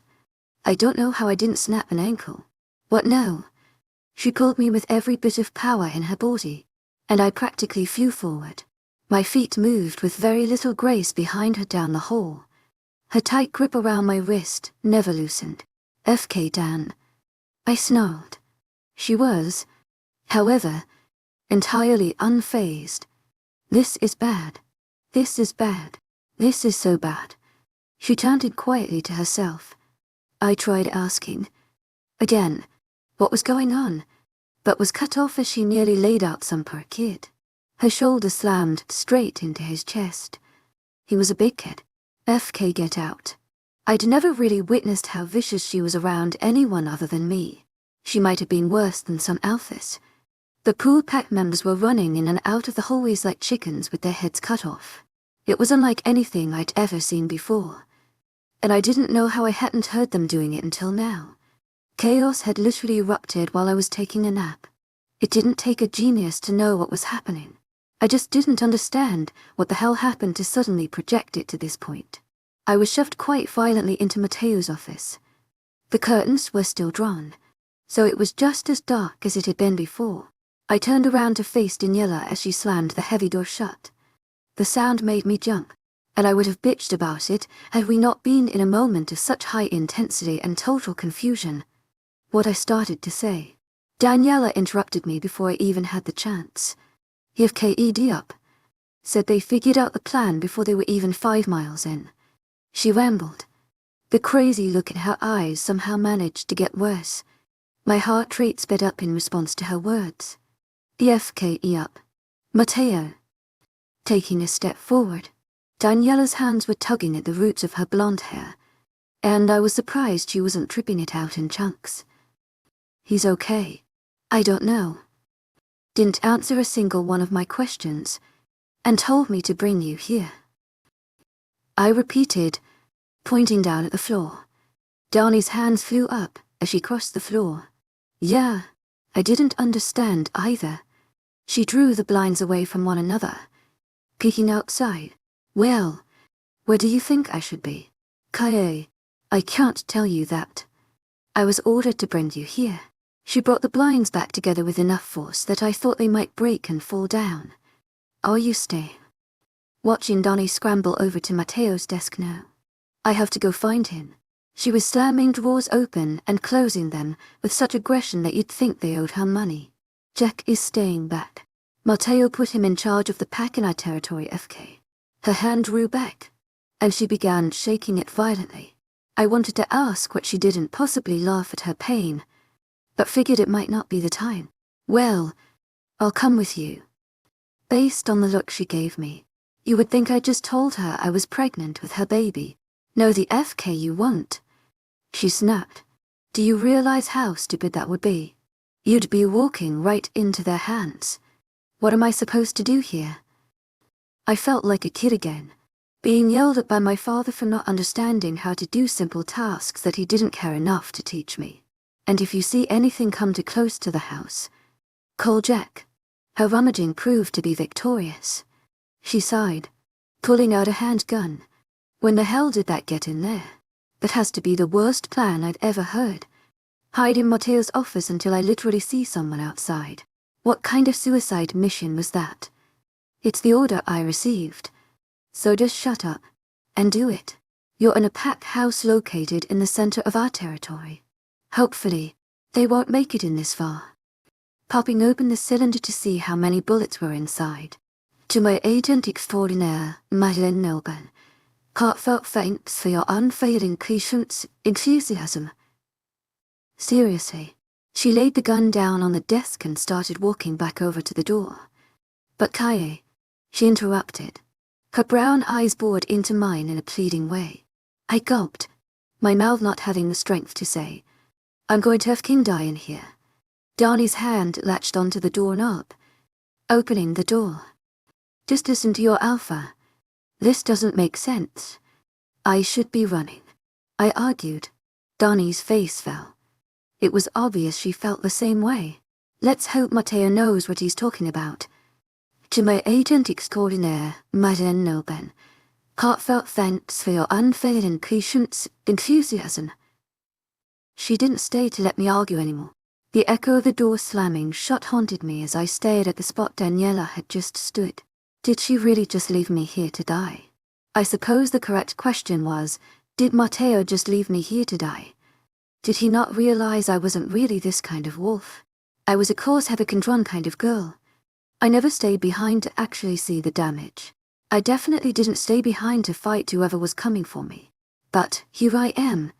A: I don't know how I didn't snap an ankle. What no? She pulled me with every bit of power in her body, and I practically flew forward. My feet moved with very little grace behind her down the hall. Her tight grip around my wrist never loosened. FK Dan. I snarled. She was, however, entirely unfazed. This is bad. This is bad. This is so bad. She chanted quietly to herself. I tried asking, again, what was going on, but was cut off as she nearly laid out some poor kid. Her shoulder slammed straight into his chest. He was a big kid. FK get out. I'd never really witnessed how vicious she was around anyone other than me. She might have been worse than some alphas. The pool pack members were running in and out of the hallways like chickens with their heads cut off. It was unlike anything I'd ever seen before, and I didn't know how I hadn't heard them doing it until now. Chaos had literally erupted while I was taking a nap. It didn't take a genius to know what was happening. I just didn't understand what the hell happened to suddenly project it to this point. I was shoved quite violently into Mateo's office. The curtains were still drawn, so it was just as dark as it had been before. I turned around to face Daniela as she slammed the heavy door shut. The sound made me jump, and I would have bitched about it had we not been in a moment of such high intensity and total confusion. What I started to say. Daniela interrupted me before I even had the chance. You've KED up. Said they figured out the plan before they were even 5 miles in. She rambled. The crazy look in her eyes somehow managed to get worse. My heart rate sped up in response to her words. EFKE up. Mateo. Taking a step forward, Daniela's hands were tugging at the roots of her blonde hair, and I was surprised she wasn't tripping it out in chunks. He's okay. I don't know. Didn't answer a single one of my questions, and told me to bring you here. I repeated, pointing down at the floor. Donnie's hands flew up as she crossed the floor. Yeah, I didn't understand either. She drew the blinds away from one another, peeking outside. Well, where do you think I should be? Kaye, I can't tell you that. I was ordered to bring you here. She brought the blinds back together with enough force that I thought they might break and fall down. Are you staying? Watching Donnie scramble over to Mateo's desk now. I have to go find him. She was slamming drawers open and closing them with such aggression that you'd think they owed her money. Jack is staying back. Mateo put him in charge of the pack in our territory, FK. Her hand drew back, and she began shaking it violently. I wanted to ask what she didn't possibly laugh at her pain, but figured it might not be the time. Well, I'll come with you, Based on the look she gave me, you would think I just told her I was pregnant with her baby. No, the FK you won't. She snapped. Do you realize how stupid that would be? You'd be walking right into their hands. What am I supposed to do here? I felt like a kid again, being yelled at by my father for not understanding how to do simple tasks that he didn't care enough to teach me. And if you see anything come too close to the house, call Jack. Her rummaging proved to be victorious. She sighed, pulling out a handgun. When the hell did that get in there? That has to be the worst plan I'd ever heard. Hide in Matteo's office until I literally see someone outside. What kind of suicide mission was that? It's the order I received. So just shut up and do it. You're in a packed house located in the center of our territory. Hopefully, they won't make it in this far. Popping open the cylinder to see how many bullets were inside. To my agent extraordinaire, Madeleine Nelban, heartfelt thanks for your unfailing patience, enthusiasm. Seriously, she laid the gun down on the desk and started walking back over to the door. But Kaye, she interrupted. Her brown eyes bored into mine in a pleading way. I gulped, my mouth not having the strength to say, I'm going to have King die in here. Donnie's hand latched onto the doorknob, opening the door. Just listen to your alpha. This doesn't make sense. I should be running, I argued. Donnie's face fell. It was obvious she felt the same way. Let's hope Matteo knows what he's talking about. To my agent extraordinaire, Madeleine Nelban, heartfelt thanks for your unfailing patience, enthusiasm. She didn't stay to let me argue anymore. The echo of the door slamming shut haunted me as I stared at the spot Daniela had just stood. Did she really just leave me here to die? I suppose the correct question was, did Matteo just leave me here to die? Did he not realize I wasn't really this kind of wolf? I was a cause-have-a-control kind of girl. I never stayed behind to actually see the damage. I definitely didn't stay behind to fight whoever was coming for me. But here I am,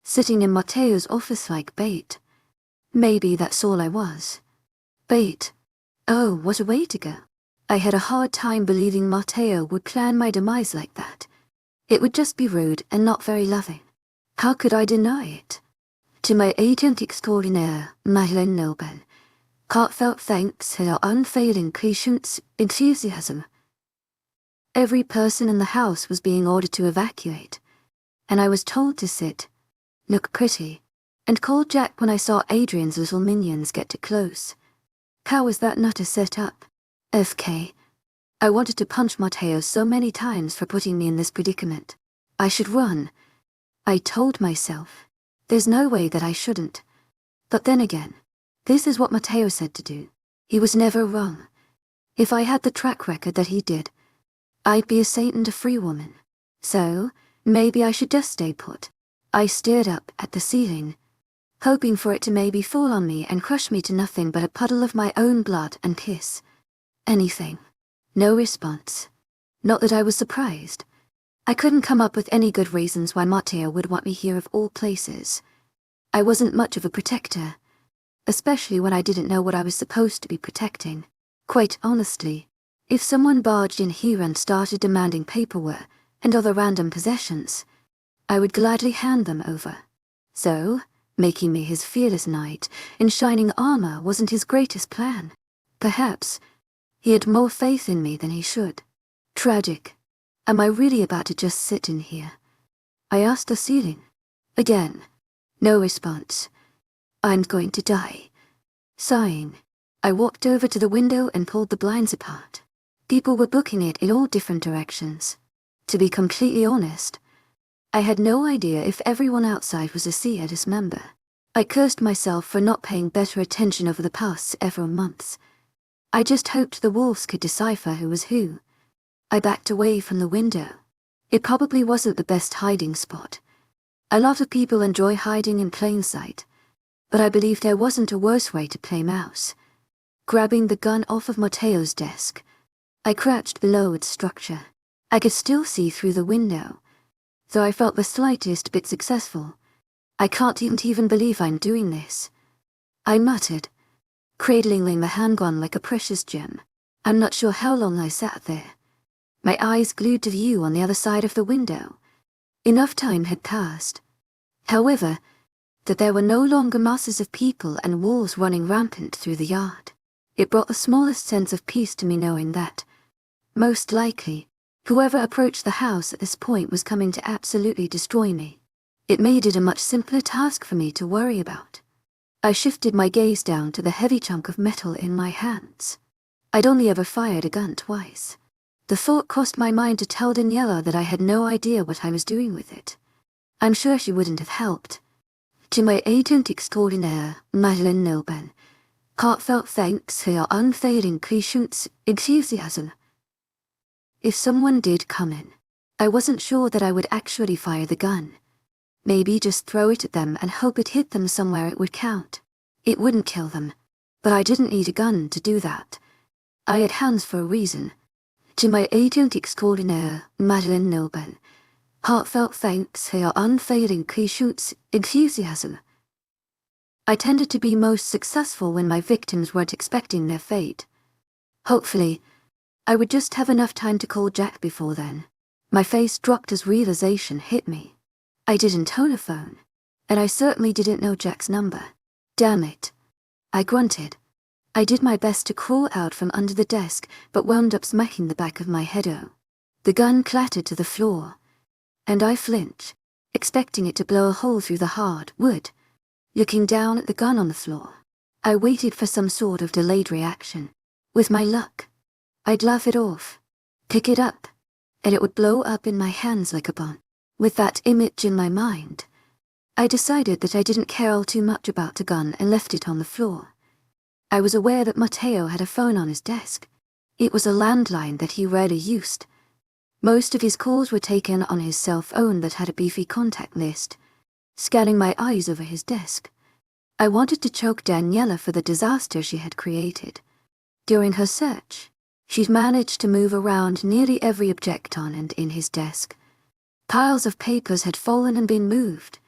A: sitting in Matteo's office like bait. Maybe that's all I was. Bait. Oh, what a way to go. I had a hard time believing Matteo would plan my demise like that. It would just be rude and not very loving. How could I deny it? To my agent extraordinaire, Madeleine Nelban, heartfelt thanks for your unfailing patience, enthusiasm. Every person in the house was being ordered to evacuate, and I was told to sit, look pretty, and call Jack when I saw Adrian's little minions get too close. How was that not a setup? FK. I wanted to punch Matteo so many times for putting me in this predicament. I should run. I told myself. There's no way that I shouldn't. But then again, this is what Matteo said to do. He was never wrong. If I had the track record that he did, I'd be a saint and a free woman. So, maybe I should just stay put. I stared up at the ceiling, hoping for it to maybe fall on me and crush me to nothing but a puddle of my own blood and piss. Anything. No response. Not that I was surprised. I couldn't come up with any good reasons why Matteo would want me here of all places. I wasn't much of a protector, especially when I didn't know what I was supposed to be protecting. Quite honestly, if someone barged in here and started demanding paperwork and other random possessions, I would gladly hand them over. So, making me his fearless knight in shining armor wasn't his greatest plan. Perhaps he had more faith in me than he should. Tragic. Am I really about to just sit in here? I asked the ceiling. Again. No response. I'm going to die. Sighing, I walked over to the window and pulled the blinds apart. People were booking it in all different directions. To be completely honest, I had no idea if everyone outside was a CEDIS member. I cursed myself for not paying better attention over the past several months. I just hoped the wolves could decipher who was who. I backed away from the window. It probably wasn't the best hiding spot. A lot of people enjoy hiding in plain sight, but I believe there wasn't a worse way to play mouse. Grabbing the gun off of Matteo's desk, I crouched below its structure. I could still see through the window, though I felt the slightest bit successful. I can't even believe I'm doing this, I muttered, cradling the handgun like a precious gem. I'm not sure how long I sat there, my eyes glued to the view on the other side of the window. Enough time had passed, however, that there were no longer masses of people and wolves running rampant through the yard. It brought the smallest sense of peace to me knowing that, most likely, whoever approached the house at this point was coming to absolutely destroy me. It made it a much simpler task for me to worry about. I shifted my gaze down to the heavy chunk of metal in my hands. I'd only ever fired a gun twice. The thought crossed my mind to tell Daniela that I had no idea what I was doing with it. I'm sure she wouldn't have helped. To my agent extraordinaire, Madeleine Nobel, heartfelt thanks for your unfailing patience, enthusiasm. If someone did come in, I wasn't sure that I would actually fire the gun. Maybe just throw it at them and hope it hit them somewhere it would count. It wouldn't kill them, but I didn't need a gun to do that. I had hands for a reason. To my agent extraordinaire, Madeleine Nobel, heartfelt thanks for your unfailing patience, enthusiasm. I tended to be most successful when my victims weren't expecting their fate. Hopefully, I would just have enough time to call Jack before then. My face dropped as realization hit me. I didn't own a phone, and I certainly didn't know Jack's number. Damn it. I grunted. I did my best to crawl out from under the desk, but wound up smacking the back of my head. The gun clattered to the floor, and I flinched, expecting it to blow a hole through the hard wood. Looking down at the gun on the floor, I waited for some sort of delayed reaction. With my luck, I'd laugh it off, pick it up, and it would blow up in my hands like a bomb. With that image in my mind, I decided that I didn't care all too much about the gun and left it on the floor. I was aware that Matteo had a phone on his desk. It was a landline that he rarely used. Most of his calls were taken on his cell phone that had a beefy contact list. Scanning my eyes over his desk, I wanted to choke Daniela for the disaster she had created. During her search, she'd managed to move around nearly every object on and in his desk. Piles of papers had fallen and been moved.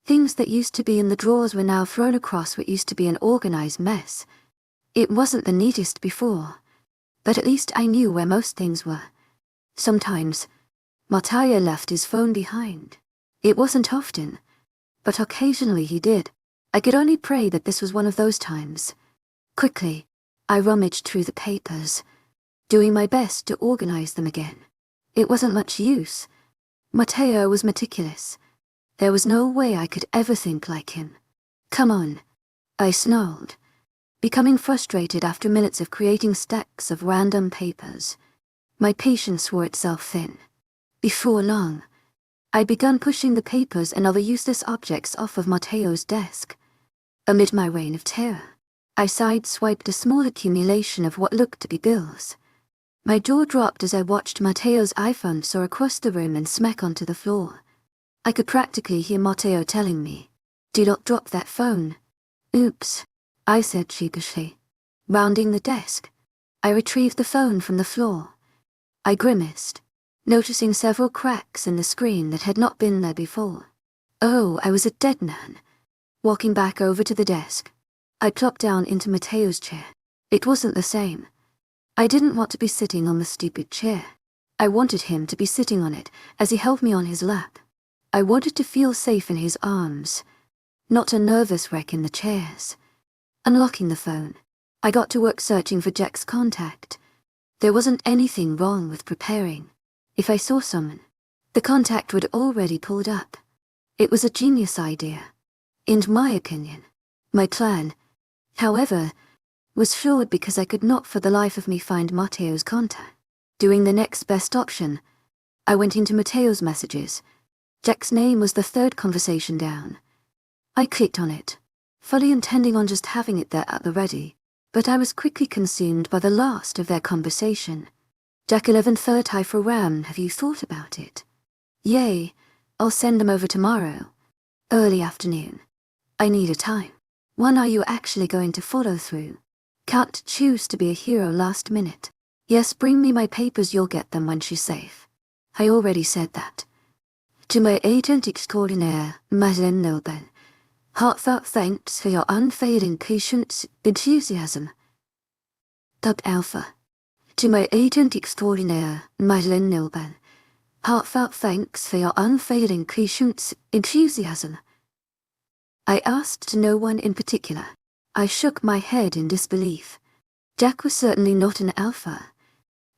A: Things that used to be in the drawers were now thrown across what used to be an organized mess. It wasn't the neatest before, but at least I knew where most things were. Sometimes, Matteo left his phone behind. It wasn't often, but occasionally he did. I could only pray that this was one of those times. Quickly, I rummaged through the papers, doing my best to organize them again. It wasn't much use. Matteo was meticulous. There was no way I could ever think like him. Come on, I snarled, becoming frustrated after minutes of creating stacks of random papers. My patience wore itself thin. Before long, I'd begun pushing the papers and other useless objects off of Matteo's desk. Amid my reign of terror, I sideswiped a small accumulation of what looked to be bills. My jaw dropped as I watched Matteo's iPhone soar across the room and smack onto the floor. I could practically hear Matteo telling me, "Do not drop that phone." "Oops," I said sheepishly. Rounding the desk, I retrieved the phone from the floor. I grimaced, noticing several cracks in the screen that had not been there before. Oh, I was a dead man. Walking back over to the desk, I plopped down into Matteo's chair. It wasn't the same. I didn't want to be sitting on the stupid chair. I wanted him to be sitting on it as he held me on his lap. I wanted to feel safe in his arms, not a nervous wreck in the chairs. Unlocking the phone, I got to work searching for Jack's contact. There wasn't anything wrong with preparing. If I saw someone, the contact would already pulled up. It was a genius idea. In my opinion, my plan, however, was flawed because I could not for the life of me find Matteo's contact. Doing the next best option, I went into Matteo's messages. Jack's name was the third conversation down. I clicked on it, fully intending on just having it there at the ready, but I was quickly consumed by the last of their conversation. "Jack 11:30 for Ram, have you thought about it?" "Yay, I'll send them over tomorrow. Early afternoon. I need a time. When are you actually going to follow through? Can't choose to be a hero last minute. Yes, bring me my papers, you'll get them when she's safe." I already said that. To my agent extraordinaire, Madeleine Nobel, heartfelt thanks for your unfailing patience, enthusiasm. Dubbed Alpha. To my agent extraordinaire, wildest, heartfelt thanks for your unfailing patience, enthusiasm. I asked no one in particular. I shook my head in disbelief. Jack was certainly not an alpha,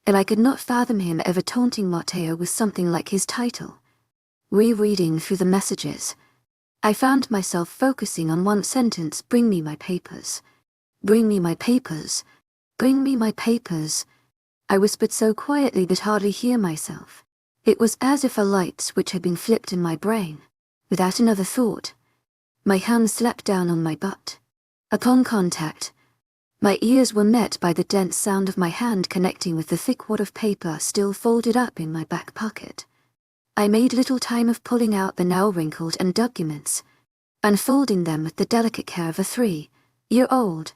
A: and I could not fathom him ever taunting Matteo with something like his title. Rereading through the messages, I found myself focusing on one sentence: bring me my papers. Bring me my papers. Bring me my papers. I whispered so quietly that I hardly hear myself. It was as if a light switch had been flipped in my brain. Without another thought, my hand slapped down on my butt. Upon contact, my ears were met by the dense sound of my hand connecting with the thick wad of paper still folded up in my back pocket. I made little time of pulling out the now wrinkled and documents, unfolding them with the delicate care of a 3-year-old.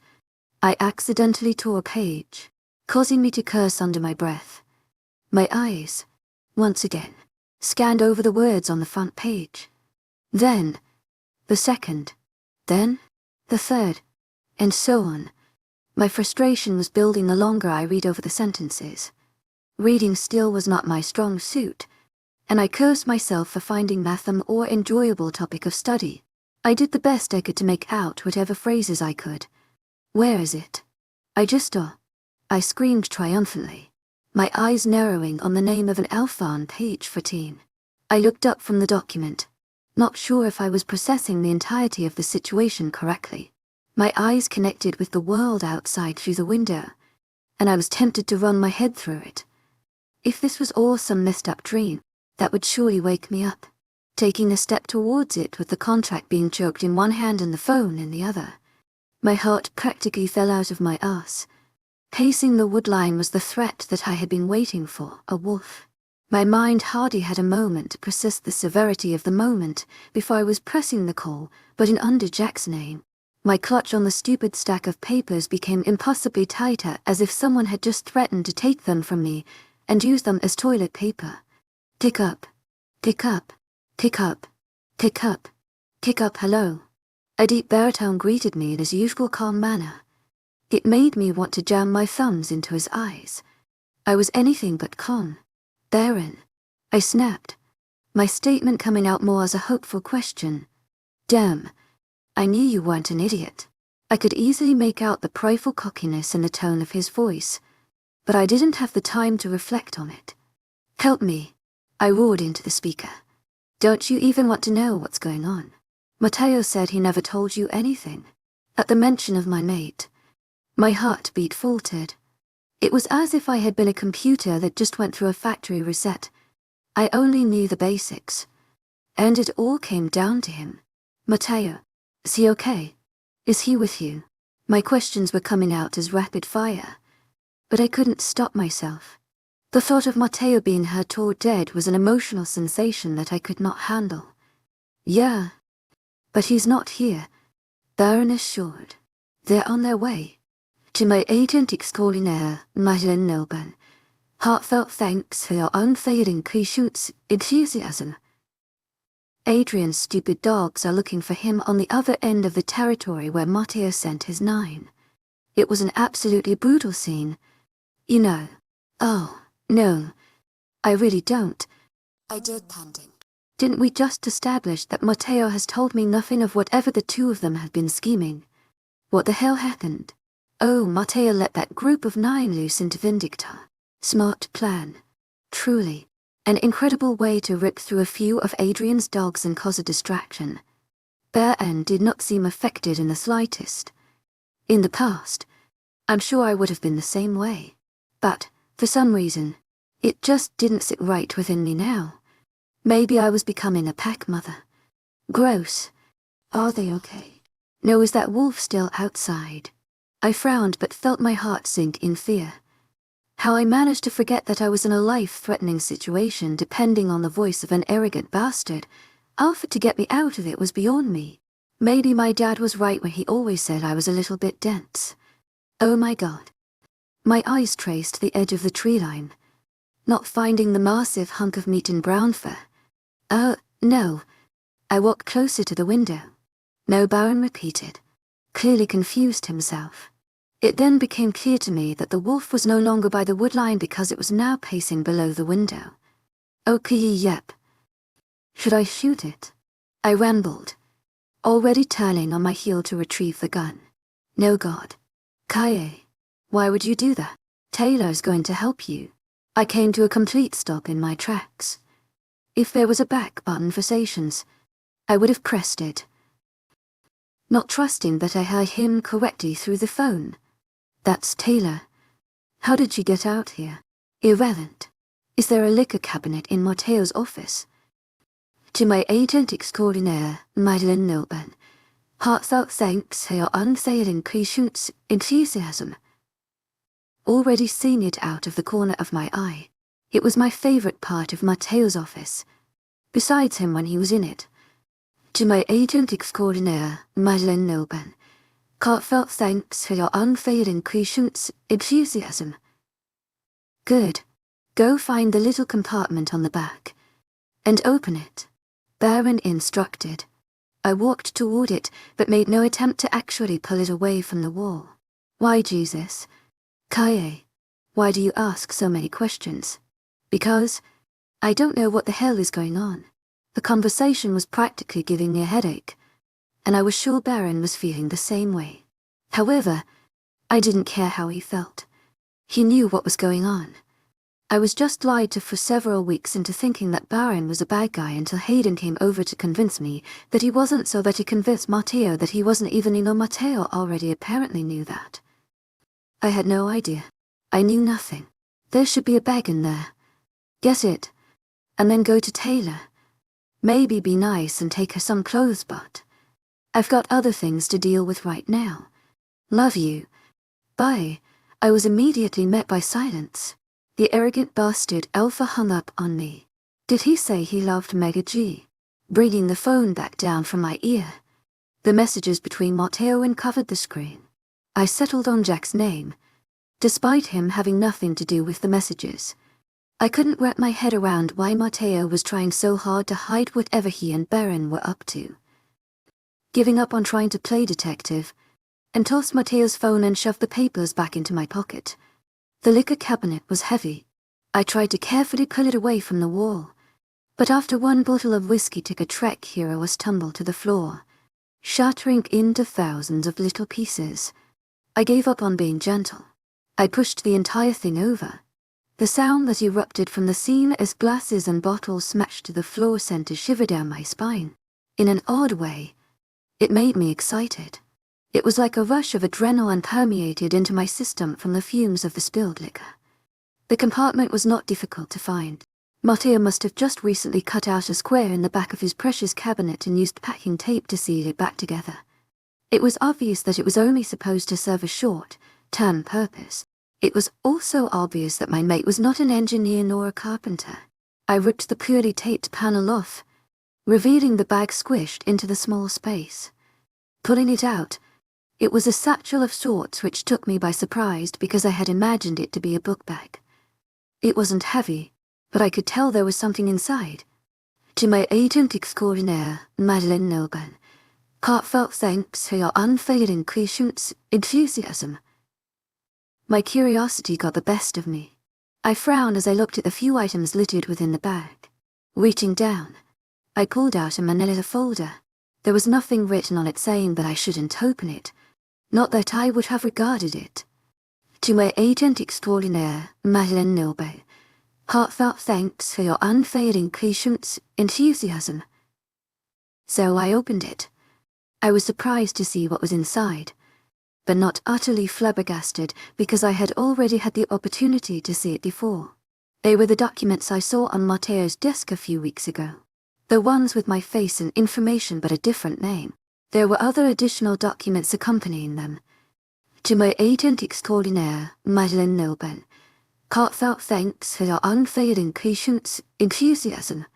A: I accidentally tore a page, causing me to curse under my breath. My eyes, once again, scanned over the words on the front page. Then, the second, then, the third, and so on. My frustration was building the longer I read over the sentences. Reading still was not my strong suit, and I cursed myself for finding math a more enjoyable topic of study. I did the best I could to make out whatever phrases I could. Where is it? I screamed triumphantly, my eyes narrowing on the name of an alpha on page 14. I looked up from the document, not sure if I was processing the entirety of the situation correctly. My eyes connected with the world outside through the window, and I was tempted to run my head through it. If this was all some messed up dream, that would surely wake me up. Taking a step towards it with the contract being choked in one hand and the phone in the other, my heart practically fell out of my arse. Pacing the woodline was the threat that I had been waiting for, a wolf. My mind hardly had a moment to process the severity of the moment before I was pressing the call button under Jack's name. My clutch on the stupid stack of papers became impossibly tighter, as if someone had just threatened to take them from me and use them as toilet paper. Pick up. Pick up. Pick up. Pick up. Pick up. Hello. A deep baritone greeted me in his usual calm manner. It made me want to jam my thumbs into his eyes. I was anything but calm. Therein, I snapped, my statement coming out more as a hopeful question. Damn, I knew you weren't an idiot. I could easily make out the prideful cockiness in the tone of his voice, but I didn't have the time to reflect on it. Help me, I roared into the speaker. Don't you even want to know what's going on? Matteo said he never told you anything. At the mention of my mate, my heartbeat faltered. It was as if I had been a computer that just went through a factory reset. I only knew the basics. And it all came down to him. Matteo, is he okay? Is he with you? My questions were coming out as rapid fire, but I couldn't stop myself. The thought of Matteo being hurt or dead was an emotional sensation that I could not handle. Yeah, but he's not here, Baron assured. They're on their way. To my agent extraordinaire, wildest, heartfelt thanks for your unfailing patience, enthusiasm. Adrian's stupid dogs are looking for him on the other end of the territory where Matteo sent his 9. It was an absolutely brutal scene. You know. Oh, no. I really don't. I did, panting. Didn't we just establish that Matteo has told me nothing of whatever the two of them have been scheming? What the hell happened? Oh, Matteo let that group of 9 loose into Vindicta. Smart plan. Truly. An incredible way to rip through a few of Adrian's dogs and cause a distraction. Bear-N did not seem affected in the slightest. In the past, I'm sure I would have been the same way. But, for some reason, it just didn't sit right within me now. Maybe I was becoming a pack mother. Gross. Are they okay? No, is that wolf still outside? I frowned but felt my heart sink in fear. How I managed to forget that I was in a life-threatening situation depending on the voice of an arrogant bastard, offered to get me out of it, was beyond me. Maybe my dad was right when he always said I was a little bit dense. Oh my God. My eyes traced the edge of the tree line, not finding the massive hunk of meat and brown fur. No. I walked closer to the window. No, Baron repeated, clearly confused himself. It then became clear to me that the wolf was no longer by the woodline because it was now pacing below the window. Okay, yep. Should I shoot it? I rambled, already turning on my heel to retrieve the gun. No, God. Kaye, why would you do that? Taylor's going to help you. I came to a complete stop in my tracks. If there was a back button for stations, I would have pressed it, not trusting that I heard him correctly through the phone. That's Taylor. How did she get out here? Irrelevant. Is there a liquor cabinet in Matteo's office? To my agent extraordinaire, Madeleine Milburn, heartfelt thanks for your unfailing patience, enthusiasm. Already seeing it out of the corner of my eye, it was my favorite part of Matteo's office, besides him when he was in it. To my agent extraordinaire, Madeleine Milburn, heartfelt thanks for your unfailing patience, enthusiasm. Good. Go find the little compartment on the back, and open it, Baron instructed. I walked toward it, but made no attempt to actually pull it away from the wall. Why, Jesus? Kaye, why do you ask so many questions? Because I don't know what the hell is going on. The conversation was practically giving me a headache, and I was sure Baron was feeling the same way. However, I didn't care how he felt. He knew what was going on. I was just lied to for several weeks into thinking that Baron was a bad guy until Hayden came over to convince me that he wasn't, so that he convinced Matteo that he wasn't even, Matteo already apparently knew that. I had no idea. I knew nothing. There should be a bag in there. Get it, and then go to Taylor. Maybe be nice and take her some clothes, but I've got other things to deal with right now. Love you. Bye. I was immediately met by silence. The arrogant bastard Alpha hung up on me. Did he say he loved Mega G? Bringing the phone back down from my ear. The messages between Matteo uncovered the screen. I settled on Jack's name, despite him having nothing to do with the messages. I couldn't wrap my head around why Matteo was trying so hard to hide whatever he and Baron were up to. Giving up on trying to play detective, and tossed Matteo's phone and shoved the papers back into my pocket. The liquor cabinet was heavy. I tried to carefully pull it away from the wall, but after one bottle of whiskey took a trek, here was tumbled to the floor, shattering into thousands of little pieces. I gave up on being gentle. I pushed the entire thing over. The sound that erupted from the scene as glasses and bottles smashed to the floor sent a shiver down my spine. In an odd way, it made me excited. It was like a rush of adrenaline permeated into my system from the fumes of the spilled liquor. The compartment was not difficult to find. Matteo must have just recently cut out a square in the back of his precious cabinet and used packing tape to seal it back together. It was obvious that it was only supposed to serve a short-term purpose. It was also obvious that my mate was not an engineer nor a carpenter. I ripped the purely taped panel off, revealing the bag squished into the small space. Pulling it out, it was a satchel of sorts, which took me by surprise because I had imagined it to be a book bag. It wasn't heavy, but I could tell there was something inside. To my agent extraordinaire, Madeleine Milburn, heartfelt thanks for your unfailing patience, enthusiasm. My curiosity got the best of me. I frowned as I looked at the few items littered within the bag. Reaching down, I pulled out a manila folder. There was nothing written on it saying that I shouldn't open it, not that I would have regarded it. To my agent extraordinaire, Madeleine Milburn, heartfelt thanks for your unfailing patience, enthusiasm. So I opened it. I was surprised to see what was inside, but not utterly flabbergasted because I had already had the opportunity to see it before. They were the documents I saw on Matteo's desk a few weeks ago. The ones with my face and information but a different name. There were other additional documents accompanying them. To my agent extraordinaire, Madeleine Milburn, heartfelt thanks for your unfailing patience, enthusiasm.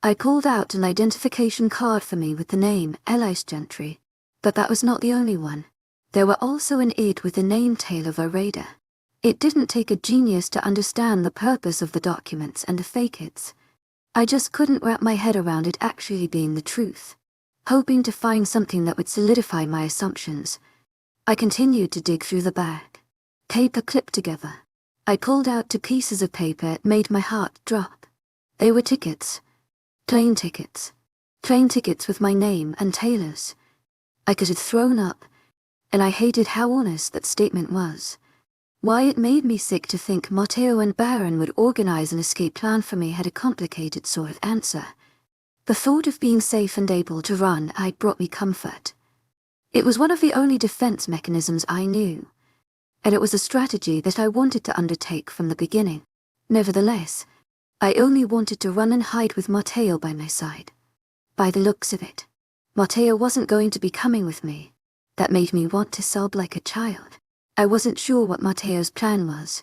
A: I pulled out an identification card for me with the name Elias Gentry, but that was not the only one. There were also an id with the name Taylor Verada. It didn't take a genius to understand the purpose of the documents and to fake it. I just couldn't wrap my head around it actually being the truth. Hoping to find something that would solidify my assumptions, I continued to dig through the bag. Paper clipped together. I pulled out 2 pieces of paper. It made my heart drop. They were tickets. Plane tickets. Train tickets with my name and Taylor's. I could have thrown up, and I hated how honest that statement was. Why, it made me sick to think Matteo and Baron would organize an escape plan for me had a complicated sort of answer. The thought of being safe and able to run brought me comfort. It was one of the only defense mechanisms I knew, and it was a strategy that I wanted to undertake from the beginning. Nevertheless, I only wanted to run and hide with Matteo by my side. By the looks of it, Matteo wasn't going to be coming with me. That made me want to sob like a child. I wasn't sure what Matteo's plan was,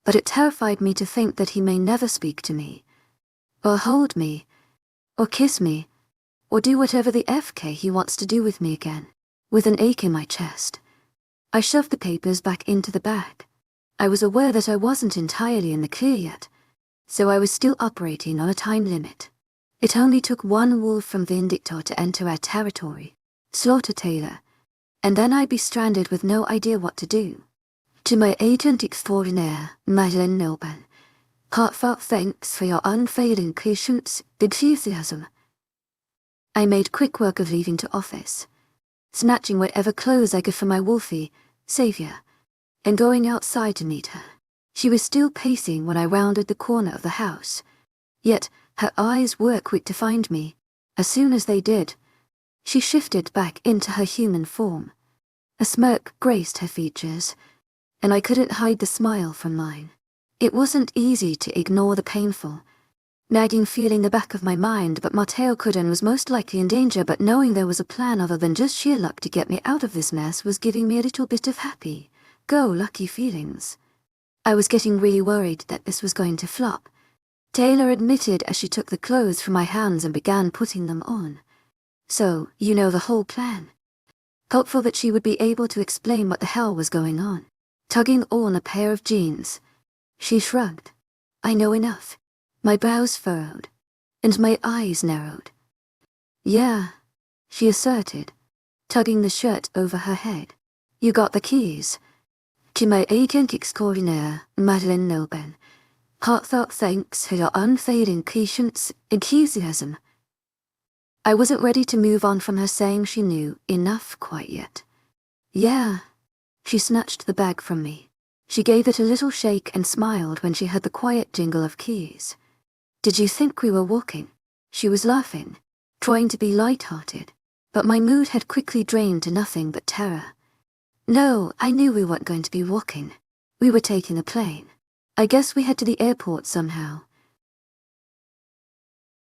A: but it terrified me to think that he may never speak to me, or hold me, or kiss me, or do whatever the FK he wants to do with me again. With an ache in my chest, I shoved the papers back into the bag. I was aware that I wasn't entirely in the clear yet, so I was still operating on a time limit. It only took 1 wolf from Vindictor to enter our territory, slaughter Taylor, and then I'd be stranded with no idea what to do. To my agent extraordinaire, Madeleine Noban, heartfelt thanks for your unfailing patience, enthusiasm. I made quick work of leaving to office, snatching whatever clothes I could for my wolfie, Saviour, and going outside to meet her. She was still pacing when I rounded the corner of the house, yet her eyes were quick to find me. As soon as they did, she shifted back into her human form. A smirk graced her features, and I couldn't hide the smile from mine. It wasn't easy to ignore the painful, nagging feeling in the back of my mind, but Matteo could and was most likely in danger, but knowing there was a plan other than just sheer luck to get me out of this mess was giving me a little bit of happy-go-lucky feelings. I was getting really worried that this was going to flop, Taylor admitted as she took the clothes from my hands and began putting them on. So, you know the whole plan. Hopeful that she would be able to explain what the hell was going on. Tugging on a pair of jeans, she shrugged. I know enough. My brows furrowed, and my eyes narrowed. Yeah, she asserted, tugging the shirt over her head. You got the keys. To my agent extraordinaire, Madeleine Noban, heartfelt thanks for your unfailing patience, enthusiasm. I wasn't ready to move on from her saying she knew enough quite yet. Yeah. She snatched the bag from me. She gave it a little shake and smiled when she heard the quiet jingle of keys. Did you think we were walking? She was laughing, trying to be light-hearted, but my mood had quickly drained to nothing but terror. No, I knew we weren't going to be walking. We were taking a plane. I guess we head to the airport somehow,